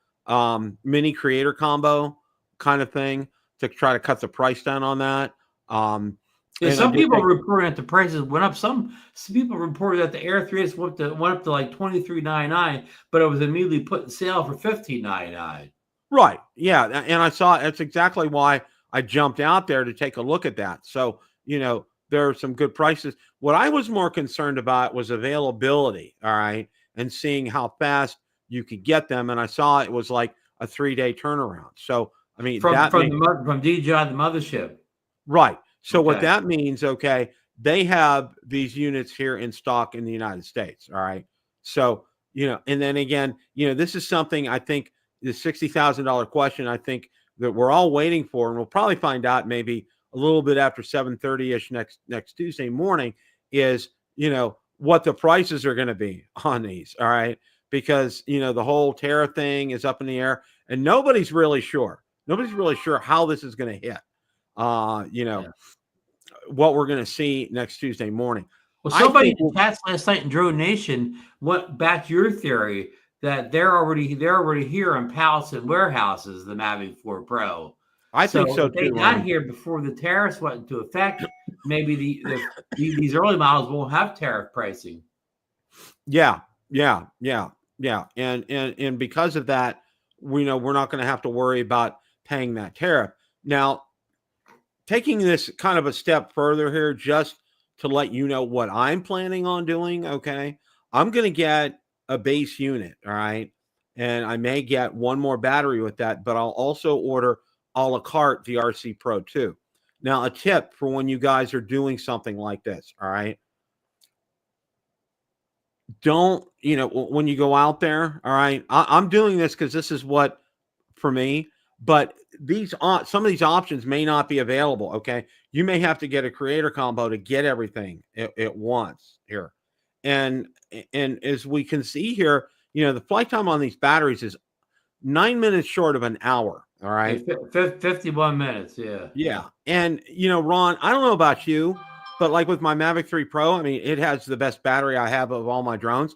creator combo kind of thing to try to cut the price down on that. Yeah, some people reported that the prices went up. Some people reported that the Air 3S went up to like $23.99, but it was immediately put in sale for $15.99. Right. Yeah. And I saw that's exactly why I jumped out there to take a look at that. So, there are some good prices. What I was more concerned about was availability. All right. And seeing how fast you could get them. And I saw it was like a 3-day turnaround. So, I mean, from DJI, the mothership. Right. So what that means, they have these units here in stock in the United States. All right. So, and then again, this is something I think the $60,000 question, I think that we're all waiting for, and we'll probably find out maybe a little bit after 7:30-ish next Tuesday morning is, what the prices are going to be on these. All right. Because, the whole tariff thing is up in the air and nobody's really sure. Nobody's really sure how this is going to hit. What we're going to see next Tuesday morning. Well, somebody in chats last night in Drone Nation went back to your theory that they're already here in pallets and warehouses, the Mavic 4 Pro. I think so too. They got here before the tariffs went into effect. Maybe these early models won't have tariff pricing. Yeah. And because of that, we know we're not going to have to worry about paying that tariff. Now, taking this kind of a step further here, just to let you know what I'm planning on doing, I'm going to get a base unit, all right? And I may get one more battery with that, but I'll also order a la carte the RC Pro 2. Now, a tip for when you guys are doing something like this, all right? Don't, when you go out there, all right? I'm doing this because this is what, for me, but some of these options may not be available. You may have to get a creator combo to get everything at once here. And as we can see here, the flight time on these batteries is 9 minutes short of an hour. All right. 51 minutes. Yeah. And, Ron, I don't know about you, but like with my Mavic 3 Pro, I mean, it has the best battery I have of all my drones.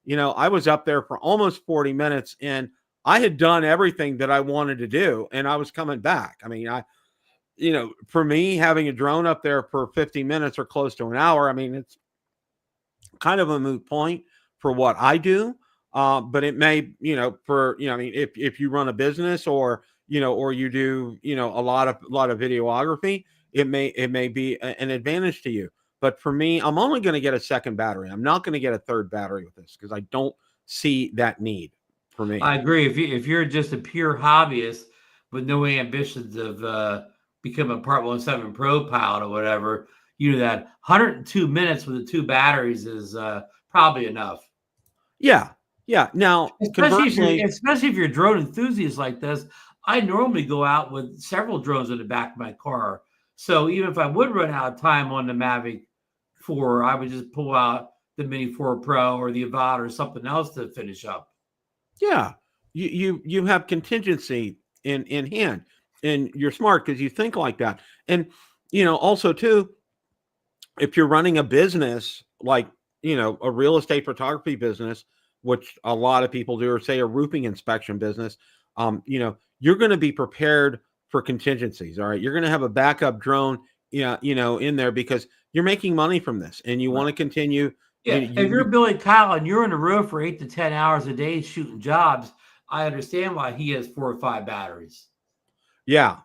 I was up there for almost 40 minutes and I had done everything that I wanted to do and I was coming back. I mean, for me, having a drone up there for 50 minutes or close to an hour, I mean, it's kind of a moot point for what I do. But it may, if you run a business or you do, a lot of videography, it may be an advantage to you. But for me, I'm only going to get a second battery. I'm not going to get a third battery with this because I don't see that need for me. I agree. If you're just a pure hobbyist with no ambitions of becoming a Part 1.7 Pro pilot or whatever, that 102 minutes with the two batteries is probably enough. Yeah. Now, especially if you're a drone enthusiast like this, I normally go out with several drones in the back of my car. So even if I would run out of time on the Mavic 4, I would just pull out the Mini 4 Pro or the Avata or something else to finish up. Yeah, you have contingency in hand, and you're smart because you think like that. And also too, if you're running a business like a real estate photography business, which a lot of people do, or say a roofing inspection business, you're going to be prepared for contingencies. All right, you're going to have a backup drone, in there because you're making money from this, and you want to continue. Yeah, if you're Billy Kyle and you're on the road for 8 to 10 hours a day shooting jobs, I understand why he has 4 or 5 batteries. Yeah,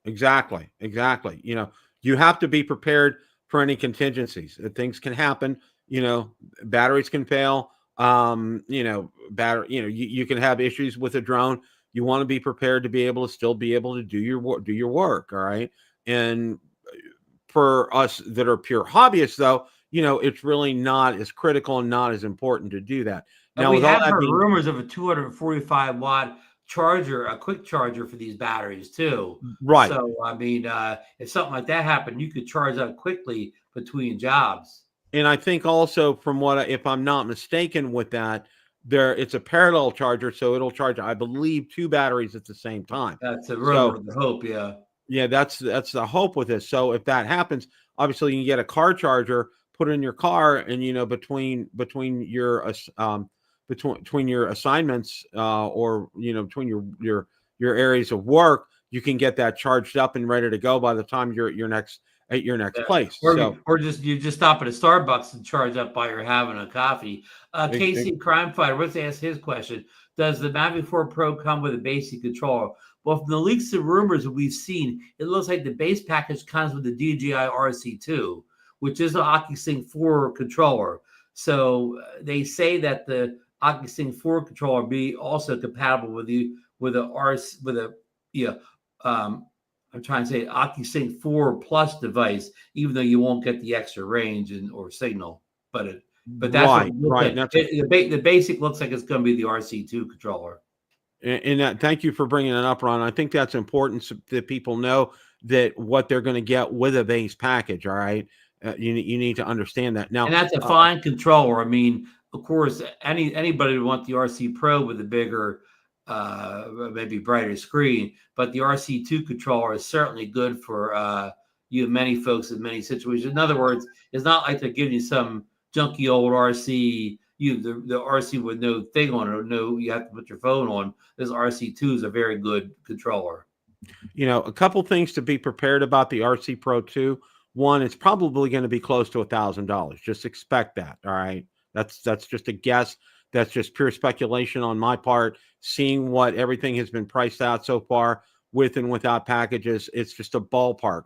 exactly. You have to be prepared for any contingencies. Things can happen. Batteries can fail. You can have issues with a drone. You want to be prepared to be able to still be able to do your work. All right. And for us that are pure hobbyists, though, it's really not as critical and not as important to do that. Now, we have heard rumors of a 245 watt charger, a quick charger for these batteries too. Right. So I mean, if something like that happened, you could charge up quickly between jobs. And I think also from if I'm not mistaken with that, it's a parallel charger, so it'll charge, I believe, 2 batteries at the same time. That's a So the hope, yeah. yeah, that's the hope with this. So if that happens, obviously you can get a car charger, put it in your car, and between your between your assignments, or between your areas of work, you can get that charged up and ready to go by the time you're at your next place. Or you just stop at a Starbucks and charge up while you're having a coffee. Casey Crime Fighter, let's ask his question. Does the Mavic 4 Pro come with a basic controller? Well, from the leaks and rumors that we've seen, it looks like the base package comes with the DJI RC-2, which is an OcuSync 4 controller. So they say that the OcuSync 4 controller be also compatible with I'm trying to say OcuSync 4 Plus device, even though you won't get the extra range or signal. But that's right. Like. The basic looks like it's going to be the RC-2 controller. And thank you for bringing it up, Ron. I think that's important so that people know that what they're going to get with a base package. All right, you need to understand that now. And that's a fine controller. I mean, of course, anybody would want the RC Pro with a bigger, maybe brighter screen, but the RC-2 controller is certainly good for many folks in many situations. In other words, it's not like they're giving you some junky old RC. The RC with no thing on it, no, you have to put your phone on. This RC-2 is a very good controller. A couple things to be prepared about the RC Pro 2. One, it's probably going to be close to $1,000. Just expect that. All right, that's just a guess. That's just pure speculation on my part. Seeing what everything has been priced out so far, with and without packages, it's just a ballpark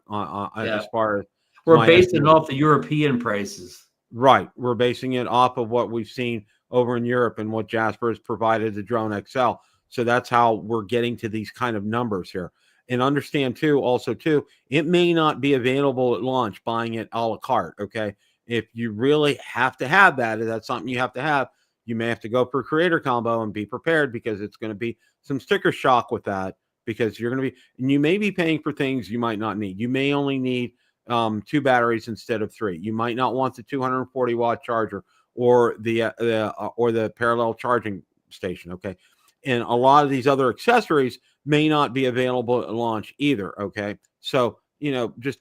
as far as we're basing it off the European prices. Right. We're basing it off of what we've seen over in Europe and what Jasper has provided the Drone XL. So that's how we're getting to these kind of numbers here. And understand too, it may not be available at launch, buying it a la carte. Okay. If you really have to have that, if that's something you have to have, you may have to go for creator combo and be prepared, because it's going to be some sticker shock with that, because and you may be paying for things you might not need. You may only need 2 batteries instead of 3. You might not want the 240 watt charger or the parallel charging station. Okay. And a lot of these other accessories may not be available at launch either. Okay. So, just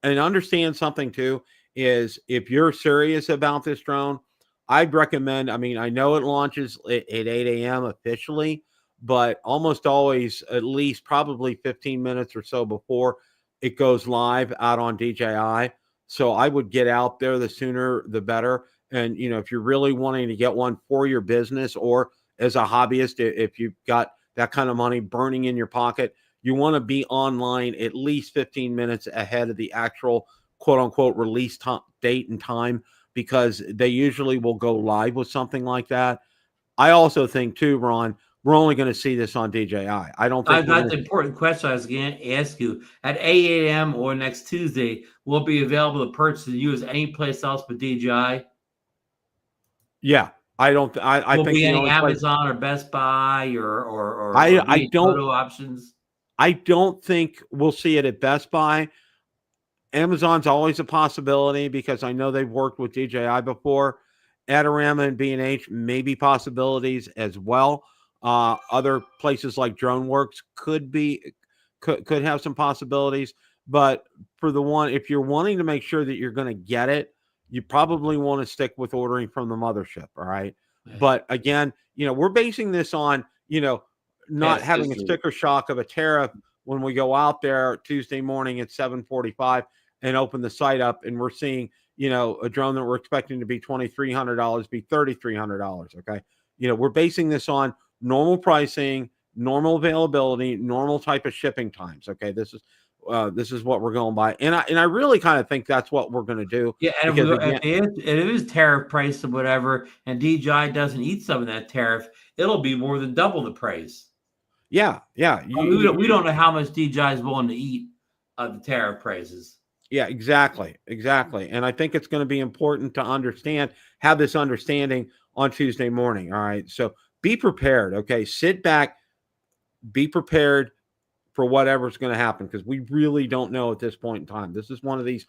and understand something too, is if you're serious about this drone, I'd recommend, I know it launches at 8 a.m. officially, but almost always at least probably 15 minutes or so before it goes live out on DJI. So I would get out there, the sooner the better. And, if you're really wanting to get one for your business or as a hobbyist, if you've got that kind of money burning in your pocket, you want to be online at least 15 minutes ahead of the actual quote unquote release date and time, because they usually will go live with something like that. I also think too, Ron, we're only going to see this on DJI. I don't think that's an important question I was going to ask you. At 8 a.m. or next Tuesday, will it be available to purchase and use any place else but DJI? Yeah, I don't. I will think be any Amazon or Best Buy or I don't photo options. I don't think we'll see it at Best Buy. Amazon's always a possibility, because I know they've worked with DJI before. Adorama and B&H may be possibilities as well. Other places like DroneWorks could have some possibilities, but for the one, if you're wanting to make sure that you're going to get it, you probably want to stick with ordering from the mothership. All right. Yeah. But again, we're basing this on, not having a sticker shock of a tariff when we go out there Tuesday morning at 7:45 and open the site up, and we're seeing, a drone that we're expecting to be $2,300 be $3,300. Okay. We're basing this on normal pricing, normal availability, normal type of shipping times. Okay. This is what we're going by. And I really kind of think that's what we're going to do. Yeah. And if it is tariff price or whatever, and DJI doesn't eat some of that tariff, it'll be more than double the price. Yeah. Yeah. We don't know how much DJI is willing to eat of the tariff prices. Yeah, exactly. And I think it's going to be important to have this understanding on Tuesday morning. All right. So be prepared. Okay. Sit back, be prepared for whatever's going to happen, because we really don't know at this point in time. This is one of these,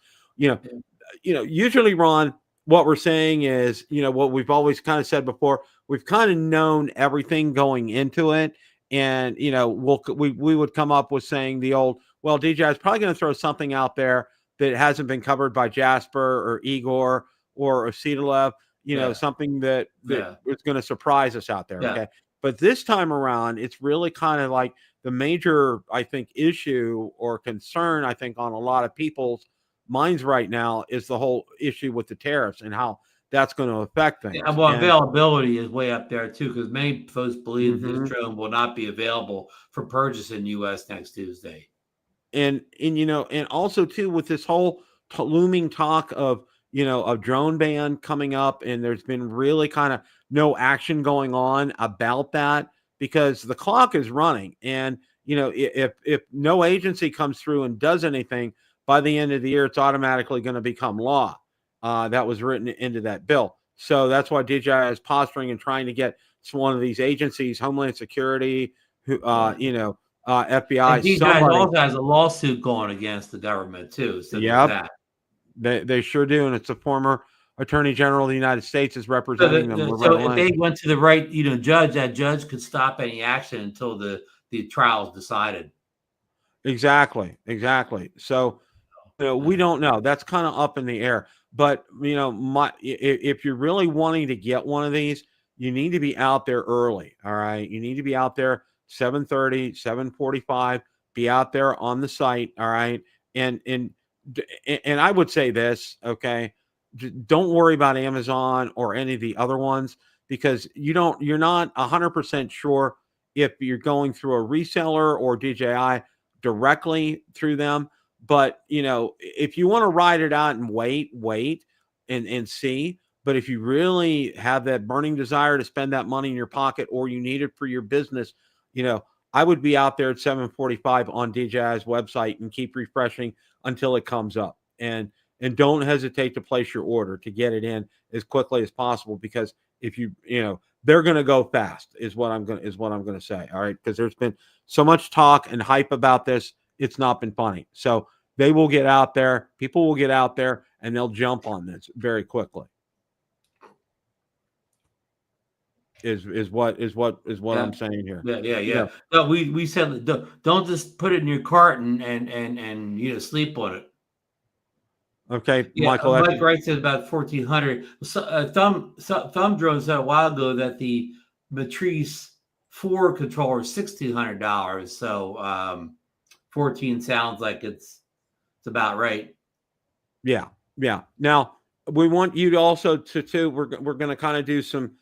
usually, Ron, what we're saying is, what we've always kind of said before, we've kind of known everything going into it. And, we would come up with saying the old, well, DJI is probably going to throw something out there that hasn't been covered by Jasper or Igor or Ositolev, something that is going to surprise us out there. Okay. But this time around, it's really kind of like the major, I think, issue or concern, I think, on a lot of people's minds right now is the whole issue with the tariffs and how that's going to affect things. Yeah, well, availability is way up there too, because many folks believe this drone will not be available for purchase in the U.S. next Tuesday. And also too, with this whole looming talk of a drone ban coming up, and there's been really kind of no action going on about that, because the clock is running. And if no agency comes through and does anything by the end of the year, it's automatically going to become law. That was written into that bill. So that's why DJI is posturing and trying to get one of these agencies, Homeland Security, FBI. And DJI also has a lawsuit going against the government too. So they sure do, and it's a former Attorney General of the United States is representing them. So if they went to the right, judge, that judge could stop any action until the trial is decided. Exactly. So we don't know. That's kind of up in the air. But if you're really wanting to get one of these, you need to be out there early. All right, you need to be out there 7:30, 7:45. Be out there on the site. All right, and I would say this, don't worry about Amazon or any of the other ones, because you're not 100% sure if you're going through a reseller or DJI directly through them. But if you want to ride it out and wait and see, but if you really have that burning desire to spend that money in your pocket, or you need it for your business, I would be out there at 7:45 on DJI's website and keep refreshing until it comes up. And don't hesitate to place your order to get it in as quickly as possible, because if they're going to go fast is what I'm going to say. All right. Because there's been so much talk and hype about this. It's not been funny. So they will get out there. People will get out there and they'll jump on this very quickly. Is what I'm saying here. Yeah. No, we said don't just put it in your cart and sleep on it. Okay, yeah, Michael. Mike Wright says about 1,400. Thumb drone said a while ago that the Matrice 4 controller is $1,600. So 14 sounds like it's about right. Yeah. Now we want you to also to we're going to kind of do some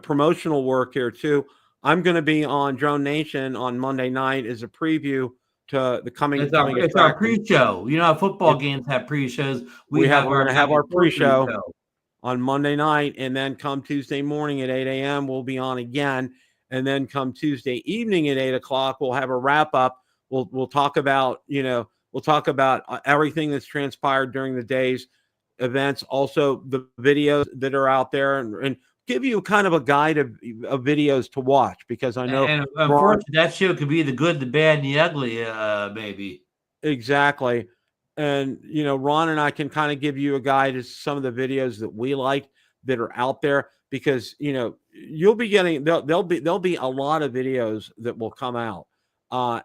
promotional work here too. I'm going to be on Drone Nation on Monday night as a preview to the coming. It's our pre-show. How football games have pre-shows. We're going to have our pre-show on Monday night, and then come Tuesday morning at 8 a.m. we'll be on again, and then come Tuesday evening at 8 o'clock we'll have a wrap up. We'll talk about everything that's transpired during the day's events, also the videos that are out there, and give you kind of a guide of videos to watch, because I know, and unfortunately, that show could be the good, the bad, and the ugly, maybe. Exactly. And Ron and I can kind of give you a guide to some of the videos that we like that are out there, because you'll be getting there'll be a lot of videos that will come out.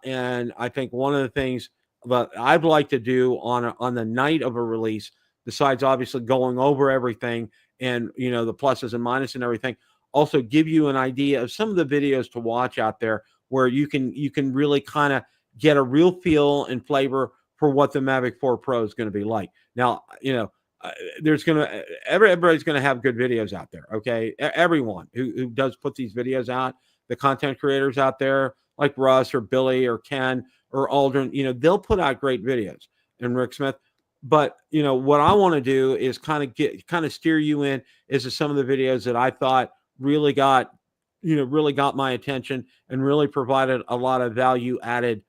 And I think one of the things that I'd like to do on the night of a release, besides obviously going over everything and the pluses and minuses and everything, also give you an idea of some of the videos to watch out there, where you can really kind of get a real feel and flavor for what the Mavic 4 Pro is going to be like. Now, everybody's going to have good videos out there. Okay, everyone who does put these videos out, the content creators out there like Russ or Billy or Ken or Aldrin, they'll put out great videos, and Rick Smith. But what I want to do is kind of steer you in as to some of the videos that I thought really got my attention and really provided a lot of value added,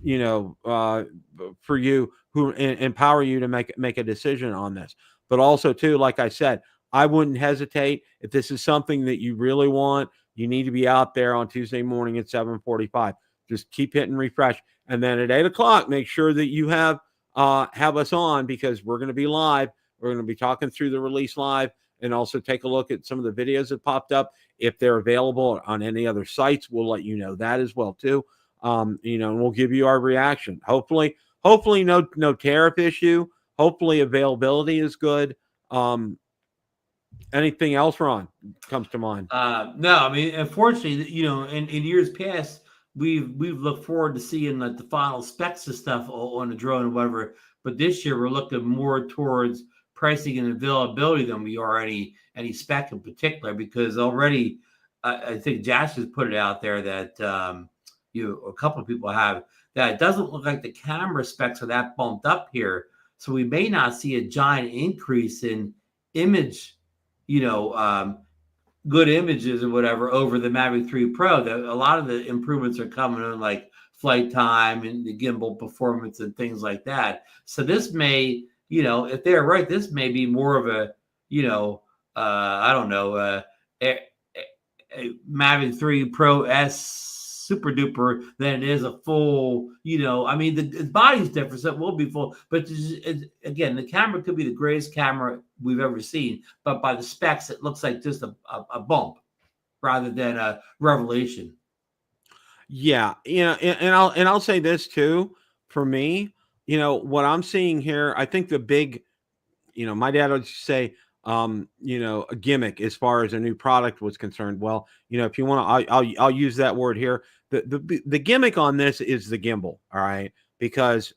for you, who empower you to make a decision on this. But also too, like I said, I wouldn't hesitate if this is something that you really want you need to be out there on Tuesday morning at 7:45. Just keep hitting refresh. And then at 8 o'clock, make sure that you have us on, because we're going to be live. We're going to be talking through the release live, and also take a look at some of the videos that popped up. If they're available on any other sites, we'll let you know that as well too. And we'll give you our reaction. Hopefully no tariff issue. Hopefully availability is good. Anything else, Ron, comes to mind? No, I mean, unfortunately, in years past, we've looked forward to seeing like the final specs of stuff on the drone or whatever. But this year, we're looking more towards pricing and availability than we are any spec in particular, because already I think Josh has put it out there that a couple of people have, that it doesn't look like the camera specs are that bumped up here. So we may not see a giant increase in image, good images or whatever over the Mavic 3 Pro. A lot of the improvements are coming in like flight time and the gimbal performance and things like that. So this may, if they're right, this may be more of a, I don't know, a Mavic 3 Pro S super duper than it is a full, I mean, the body's different, so it will be full. But again, the camera could be the greatest camera we've ever seen, but by the specs, it looks like just a bump rather than a revelation. Yeah, and I'll say this too. For me, what I'm seeing here, I think the big, my dad would say, a gimmick as far as a new product was concerned. Well, if you want to, I'll use that word here. The gimmick on this is the gimbal. All right. Because,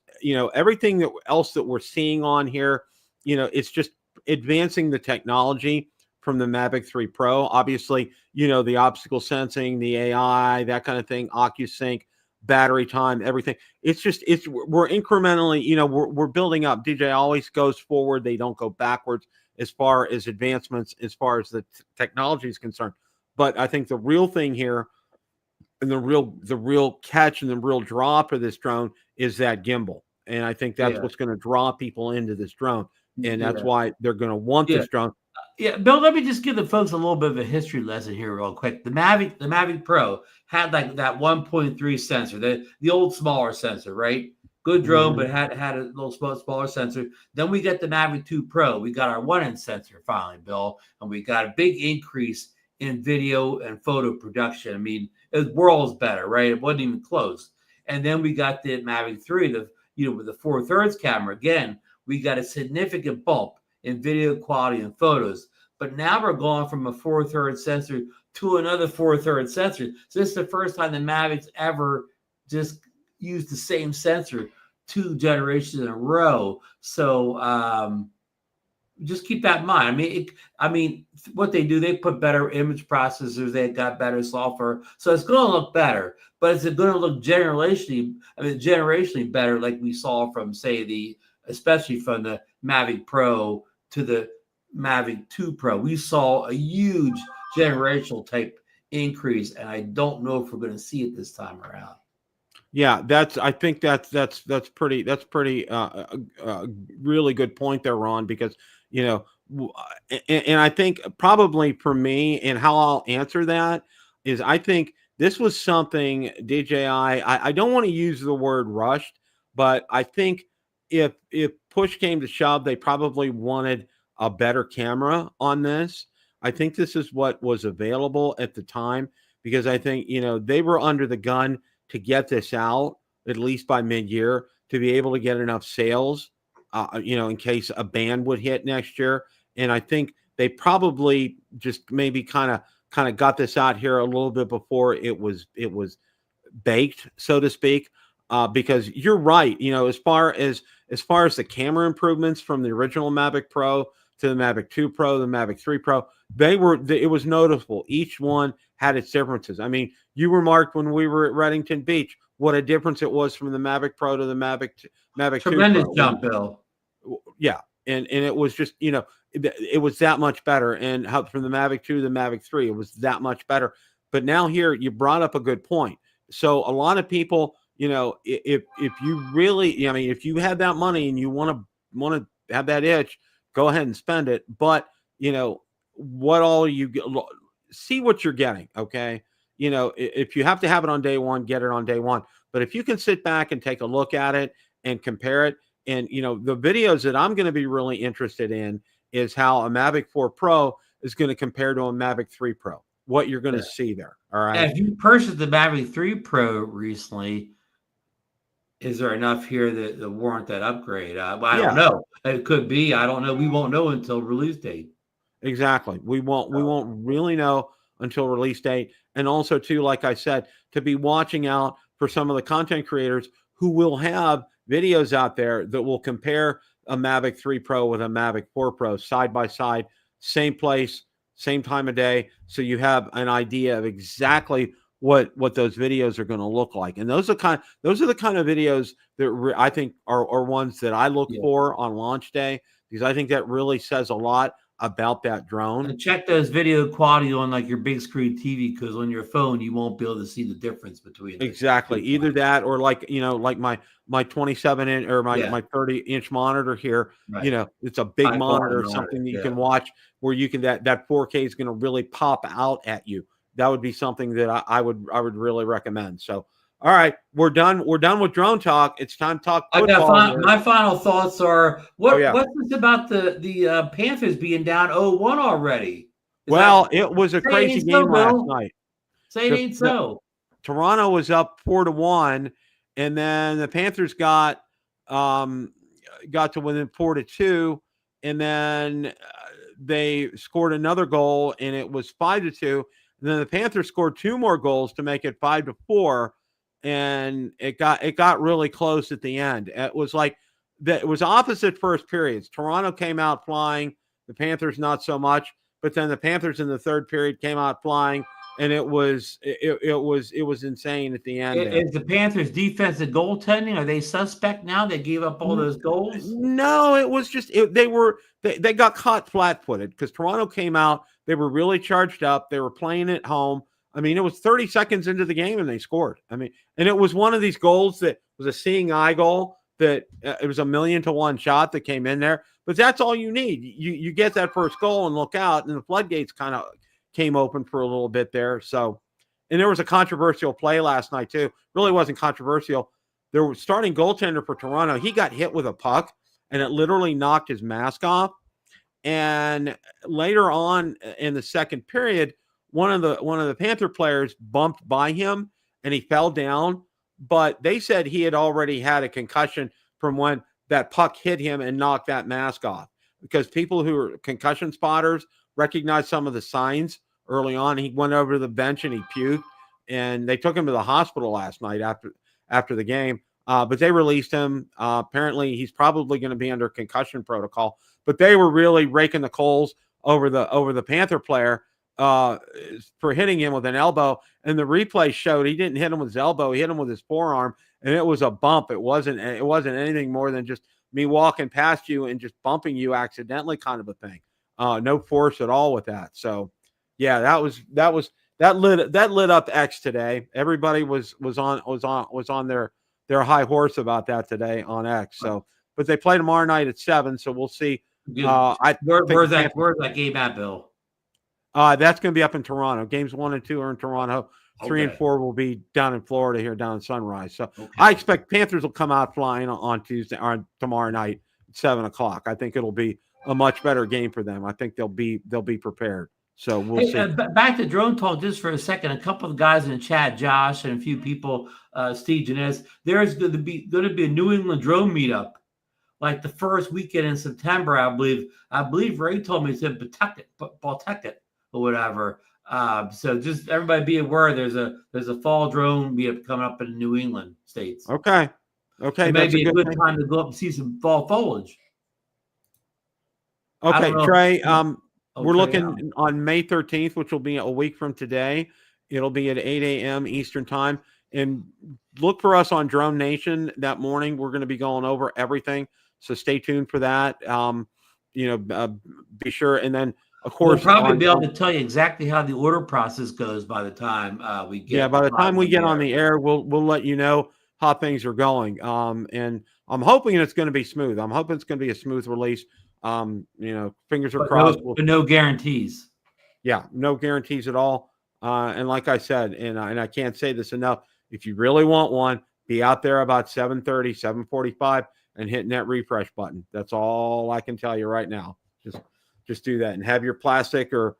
everything else that we're seeing on here, it's just advancing the technology from the Mavic 3 Pro. Obviously, the obstacle sensing, the AI, that kind of thing, OcuSync, battery time, everything. We're incrementally, we're building up. DJI always goes forward. They don't go backwards as far as advancements, as far as the technology is concerned. But I think the real thing here, and the real catch and the real draw for this drone is that gimbal. And I think that's what's going to draw people into this drone. And that's why they're going to want this drone. Yeah, Bill, let me just give the folks a little bit of a history lesson here real quick. The Mavic Pro had like that 1.3 sensor, the old smaller sensor, right? Good drone, but had a little smaller sensor. Then we got the Mavic 2 Pro. We got our 1-inch sensor finally, Bill, and we got a big increase in video and photo production. I mean, it was worlds better, right? It wasn't even close. And then we got the Mavic 3, with the 4/3 camera. Again, we got a significant bump in video quality and photos. But now we're going from a 4/3 sensor to another 4/3 sensor. So this is the first time the Mavic's ever just used the same sensor 2 generations in a row. So just keep that in mind. I mean, what they do, they put better image processors. They got better software, so it's going to look better. But is it going to look generationally better, like we saw from, say, especially from the Mavic Pro to the Mavic 2 Pro? We saw a huge generational type increase, and I don't know if we're going to see it this time around. Yeah, I think that's pretty really good point there, Ron, because and I think probably for me, and how I'll answer that is, I think this was something DJI, I don't want to use the word rushed, but I think if push came to shove, they probably wanted a better camera on this. I think this is what was available at the time, because I think, they were under the gun to get this out at least by mid-year, to be able to get enough sales, in case a ban would hit next year. And I think they probably just maybe kind of got this out here a little bit before it was baked, so to speak. Because you're right, as far as the camera improvements from the original Mavic Pro to the Mavic 2 Pro, the Mavic 3 Pro, it was noticeable. Each one had its differences. I mean, you remarked when we were at Reddington Beach what a difference it was from the Mavic Pro to the Mavic 2 Pro. Tremendous jump, Bill. Yeah, and it was just, it was that much better. And how from the Mavic 2 to the Mavic 3, it was that much better. But now here, you brought up a good point. So a lot of people, if you really, if you have that money and you want to have that itch, go ahead and spend it. But what all you get, see what you're getting. Okay. You know, if you have to have it on day one, get it on day one. But if you can sit back and take a look at it and compare it, and, you know, the videos that I'm going to be really interested in is how a Mavic 4 Pro is going to compare to a Mavic 3 Pro, what you're going to see there. All right. If you purchased the Mavic 3 Pro recently, is there enough here that warrant that upgrade? I don't know. It could be. I don't know. We won't know until release date. Exactly. We won't really know until release date. And also, too, like I said, to be watching out for some of the content creators who will have videos out there that will compare a Mavic 3 Pro with a Mavic 4 Pro side by side, same place, same time of day. So you have an idea of exactly what those videos are going to look like. And those are the kind of videos that I think are ones that I look for on launch day, because I think that really says a lot about that drone. And check those video quality on like your big screen TV, because on your phone you won't be able to see the difference between exactly either that or like, you know, like my 27-inch or my 30-inch monitor here. Right. You know, it's a big monitor, something that you can watch where you can that 4K is going to really pop out at you. That would be something that I would really recommend. So, all right, we're done. We're done with drone talk. It's time to talk football. My final thoughts are what's this about the Panthers being down 0-1 already? It was a crazy game last night. Say it ain't so. Toronto was up 4-1, and then the Panthers got to within 4-2, and then they scored another goal, and it was 5-2. And then the Panthers scored 2 more goals to make it 5-4. And it got really close at the end. It was like that. It was opposite first periods. Toronto came out flying, the Panthers not so much. But then the Panthers in the third period came out flying, and it was insane at the end. Is the Panthers' defensive goaltending? Are they suspect now? They gave up all those goals? No, it was just they got caught flat-footed because Toronto came out. They were really charged up. They were playing at home. I mean, it was 30 seconds into the game and they scored. I mean, and it was one of these goals that was a seeing eye goal that it was 1,000,000-to-1 shot that came in there. But that's all you need. You get that first goal and look out, and the floodgates kind of came open for a little bit there. So, and there was a controversial play last night too. Really wasn't controversial. There was starting goaltender for Toronto. He got hit with a puck and it literally knocked his mask off. And later on in the second period, one of the Panther players bumped by him and he fell down, but they said he had already had a concussion from when that puck hit him and knocked that mask off, because people who are concussion spotters recognize some of the signs early on. He went over to the bench and he puked, and they took him to the hospital last night after the game. But they released him. Apparently he's probably going to be under concussion protocol, but they were really raking the coals over the Panther player for hitting him with an elbow. And the replay showed he didn't hit him with his elbow. He hit him with his forearm, and it was a bump. It wasn't anything more than just me walking past you and just bumping you accidentally kind of a thing. No force at all with that. So yeah, that lit up X today. Everybody was on their high horse about that today on X. So, but they play tomorrow night at 7. So we'll see. Where's that game at, Bill? That's going to be up in Toronto. Games 1 and 2 are in Toronto. 3 and 4 will be down in Florida here, down in Sunrise. So I expect Panthers will come out flying on Tuesday or tomorrow night at 7:00. I think it'll be a much better game for them. I think they'll be prepared. So we'll see. Back to drone talk just for a second. A couple of guys in the chat, Josh, and a few people, Steve Janez. There's going to be a New England drone meetup, like the first weekend in September, I believe. I believe Ray told me to protect it or whatever. So just everybody be aware. There's a fall drone meetup coming up in the New England states. Okay. It may be a good time to go up and see some fall foliage. Okay, Trey. We're looking on May 13th, which will be a week from today. It'll be at 8 a.m. Eastern time. And look for us on Drone Nation that morning. We're going to be going over everything. So stay tuned for that. Be sure. And then, of course, we'll probably be able to tell you exactly how the order process goes by the time we get. Yeah, by the time we get on the air, we'll let you know how things are going. And I'm hoping it's going to be smooth. I'm hoping it's going to be a smooth release. Fingers are crossed. But no guarantees. Yeah, no guarantees at all. And like I said, and I can't say this enough, if you really want one, be out there about 7:30, 7:45 and hitting that refresh button. That's all I can tell you right now. Just do that and have your plastic or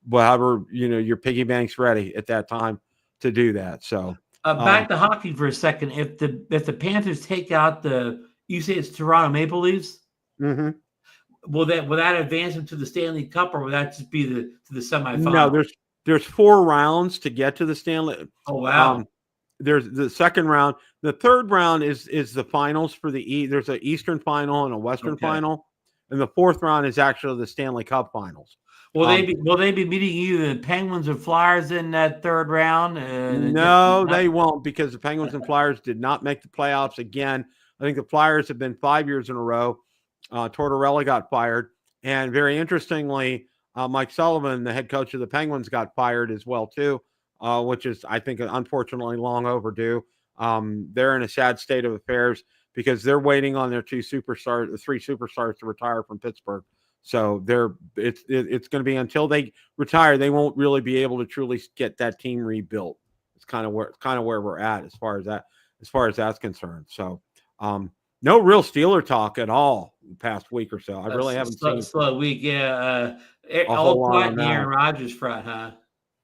whatever, your piggy banks ready at that time to do that. So back to hockey for a second. If the Panthers take out you say it's Toronto Maple Leafs, will that advance them to the Stanley Cup, or will that just be to the semifinal? No, there's 4 rounds to get to the Stanley. Oh wow. There's the second round. The third round is the finals for there's an Eastern final and a Western final, and the fourth round is actually the Stanley Cup finals. Will they be meeting either the Penguins or Flyers in that third round? No, they won't, because the Penguins and Flyers did not make the playoffs again. I think the Flyers have been 5 years in a row. Tortorella got fired, and very interestingly, Mike Sullivan, the head coach of the Penguins, got fired as well too, which is, I think, unfortunately long overdue. They're in a sad state of affairs because they're waiting on their 3 superstars to retire from Pittsburgh. So it's going to be until they retire, they won't really be able to truly get that team rebuilt. It's kind of where we're at as far as that's concerned. So no real Steeler talk at all the past week or so. I really haven't seen slow week. Yeah, all quiet on the Aaron Rodgers front, huh?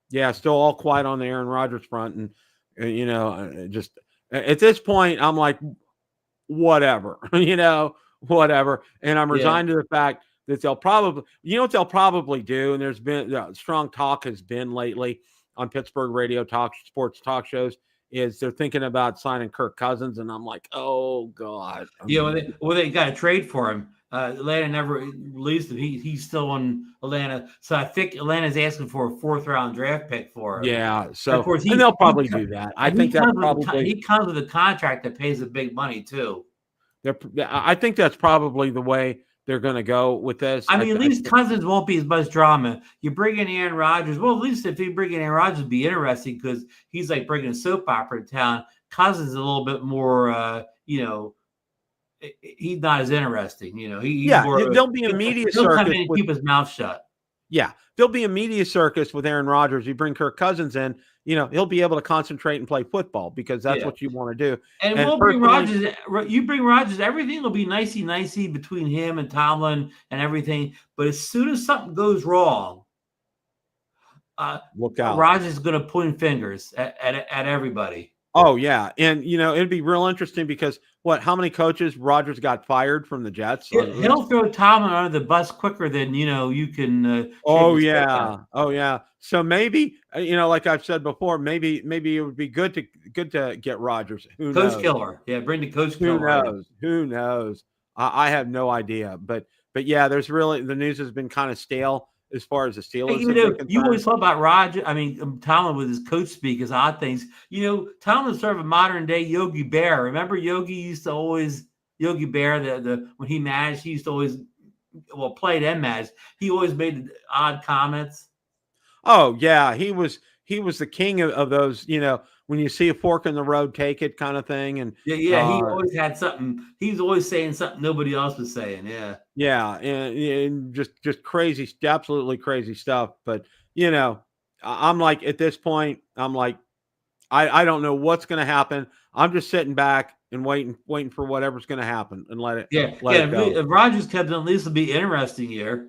Yeah, still all quiet on the Aaron Rodgers front, and just at this point, I'm like, whatever, whatever, and I'm resigned to the fact that they'll probably, what they'll probably do, and there's been strong talk has been lately on Pittsburgh radio sports talk shows, is they're thinking about signing Kirk Cousins, and I'm like, oh God. They got to trade for him. Atlanta never released him. He's still in Atlanta, so I think Atlanta's asking for a 4th round draft pick for him. Yeah, so of course, and they'll probably do that. I think that probably he comes with a contract that pays the big money too. I think that's probably the way they're going to go with this. I mean, at least Cousins won't be as much drama. You bring in Aaron Rodgers. Well, at least if you bring in Aaron Rodgers, it'd be interesting because he's like bringing a soap opera to town. Cousins is a little bit more, he's not as interesting. There'll be a media circus. He'll come in and keep his mouth shut. Yeah, there'll be a media circus with Aaron Rodgers. You bring Kirk Cousins in, he'll be able to concentrate and play football because that's what you want to do. And we'll bring Rodgers. You bring Rodgers, everything will be nicey between him and Tomlin and everything. But as soon as something goes wrong, look out. Rodgers is going to point fingers at everybody. Oh yeah, and it'd be real interesting because how many coaches Rodgers got fired from the Jets? He'll throw Tomlin under the bus quicker than you can. Oh yeah. So maybe like I've said before, maybe it would be good to get Rodgers. Coach killer, bring the coach killer. Who knows? I have no idea, but yeah, there's really the news has been kind of stale as far as the Steelers. You always talk about Tomlin with his coach speak, his odd things. Tomlin's sort of a modern day Yogi Bear. Remember Yogi Bear, when he managed, he used to always played and managed. He always made odd comments. Oh yeah, he was the king of those. When you see a fork in the road, take it kind of thing. And he always had something. He was always saying something nobody else was saying. Yeah, and just crazy, absolutely crazy stuff. But I'm like, at this point, I'm like, I don't know what's going to happen. I'm just sitting back and waiting for whatever's going to happen and let it. Let it go. If Rodgers comes in, at least it'll be interesting here.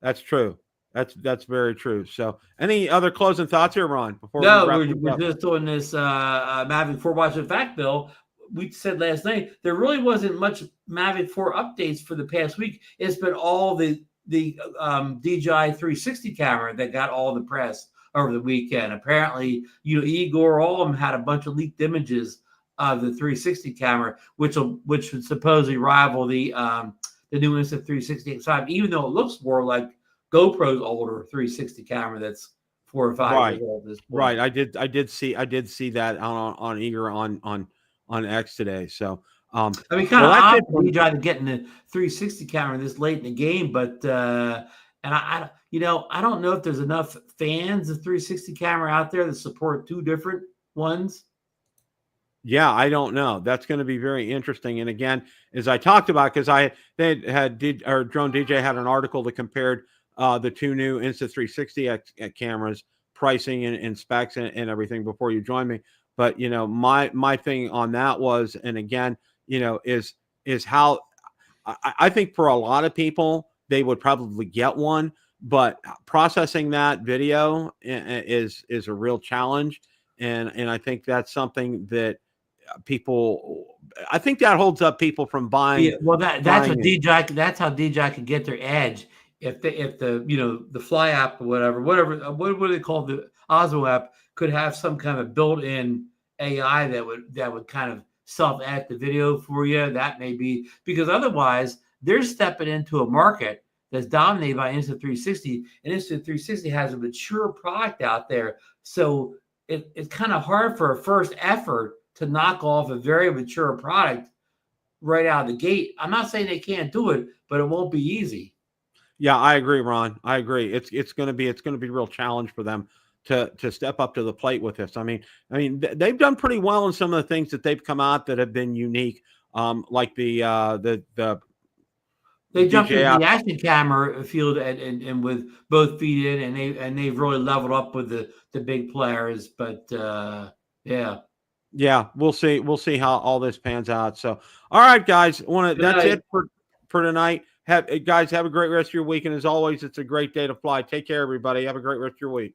That's true. That's very true. So, any other closing thoughts here, Ron? We're just doing this Mavic 4 watch. In fact, Bill, we said last night there really wasn't much Mavic 4 updates for the past week. It's been all the DJI 360 camera that got all the press over the weekend. Apparently, Igor, all of them had a bunch of leaked images of the 360 camera, which would supposedly rival the new Insta 360 X5, even though it looks more like GoPro's older 360 camera that's 4 or 5 years old at this point. Right. I did see that on Eager on X today. So kind of odd for DJI to get in the 360 camera this late in the game, but I don't know if there's enough fans of 360 camera out there that support 2 different ones. Yeah, I don't know. That's going to be very interesting. And again, as I talked about, because Drone DJ had an article that compared the two new Insta360 cameras, pricing and specs and everything before you join me. But my thing on that was, and again, is how I think for a lot of people they would probably get one, but processing that video is a real challenge, and I think that's something that I think that holds up people from buying. Yeah, well, that's what DJI. That's how DJI can get their edge. If the Fly app or whatever, what do they call the Osmo app, could have some kind of built-in AI that would kind of self-edit the video for you. That may be, because otherwise they're stepping into a market that's dominated by Insta360, and Insta360 has a mature product out there. So it's kind of hard for a first effort to knock off a very mature product right out of the gate. I'm not saying they can't do it, but it won't be easy. Yeah, I agree, Ron. I agree. It's going to be a real challenge for them to step up to the plate with this. I mean, they've done pretty well in some of the things that they've come out that have been unique, like they jumped into the action camera field and with both feet in, and they've really leveled up with the big players. But yeah, we'll see how all this pans out. So, all right, guys, that's it for tonight. Guys, have a great rest of your week, and as always, it's a great day to fly. Take care, everybody. Have a great rest of your week.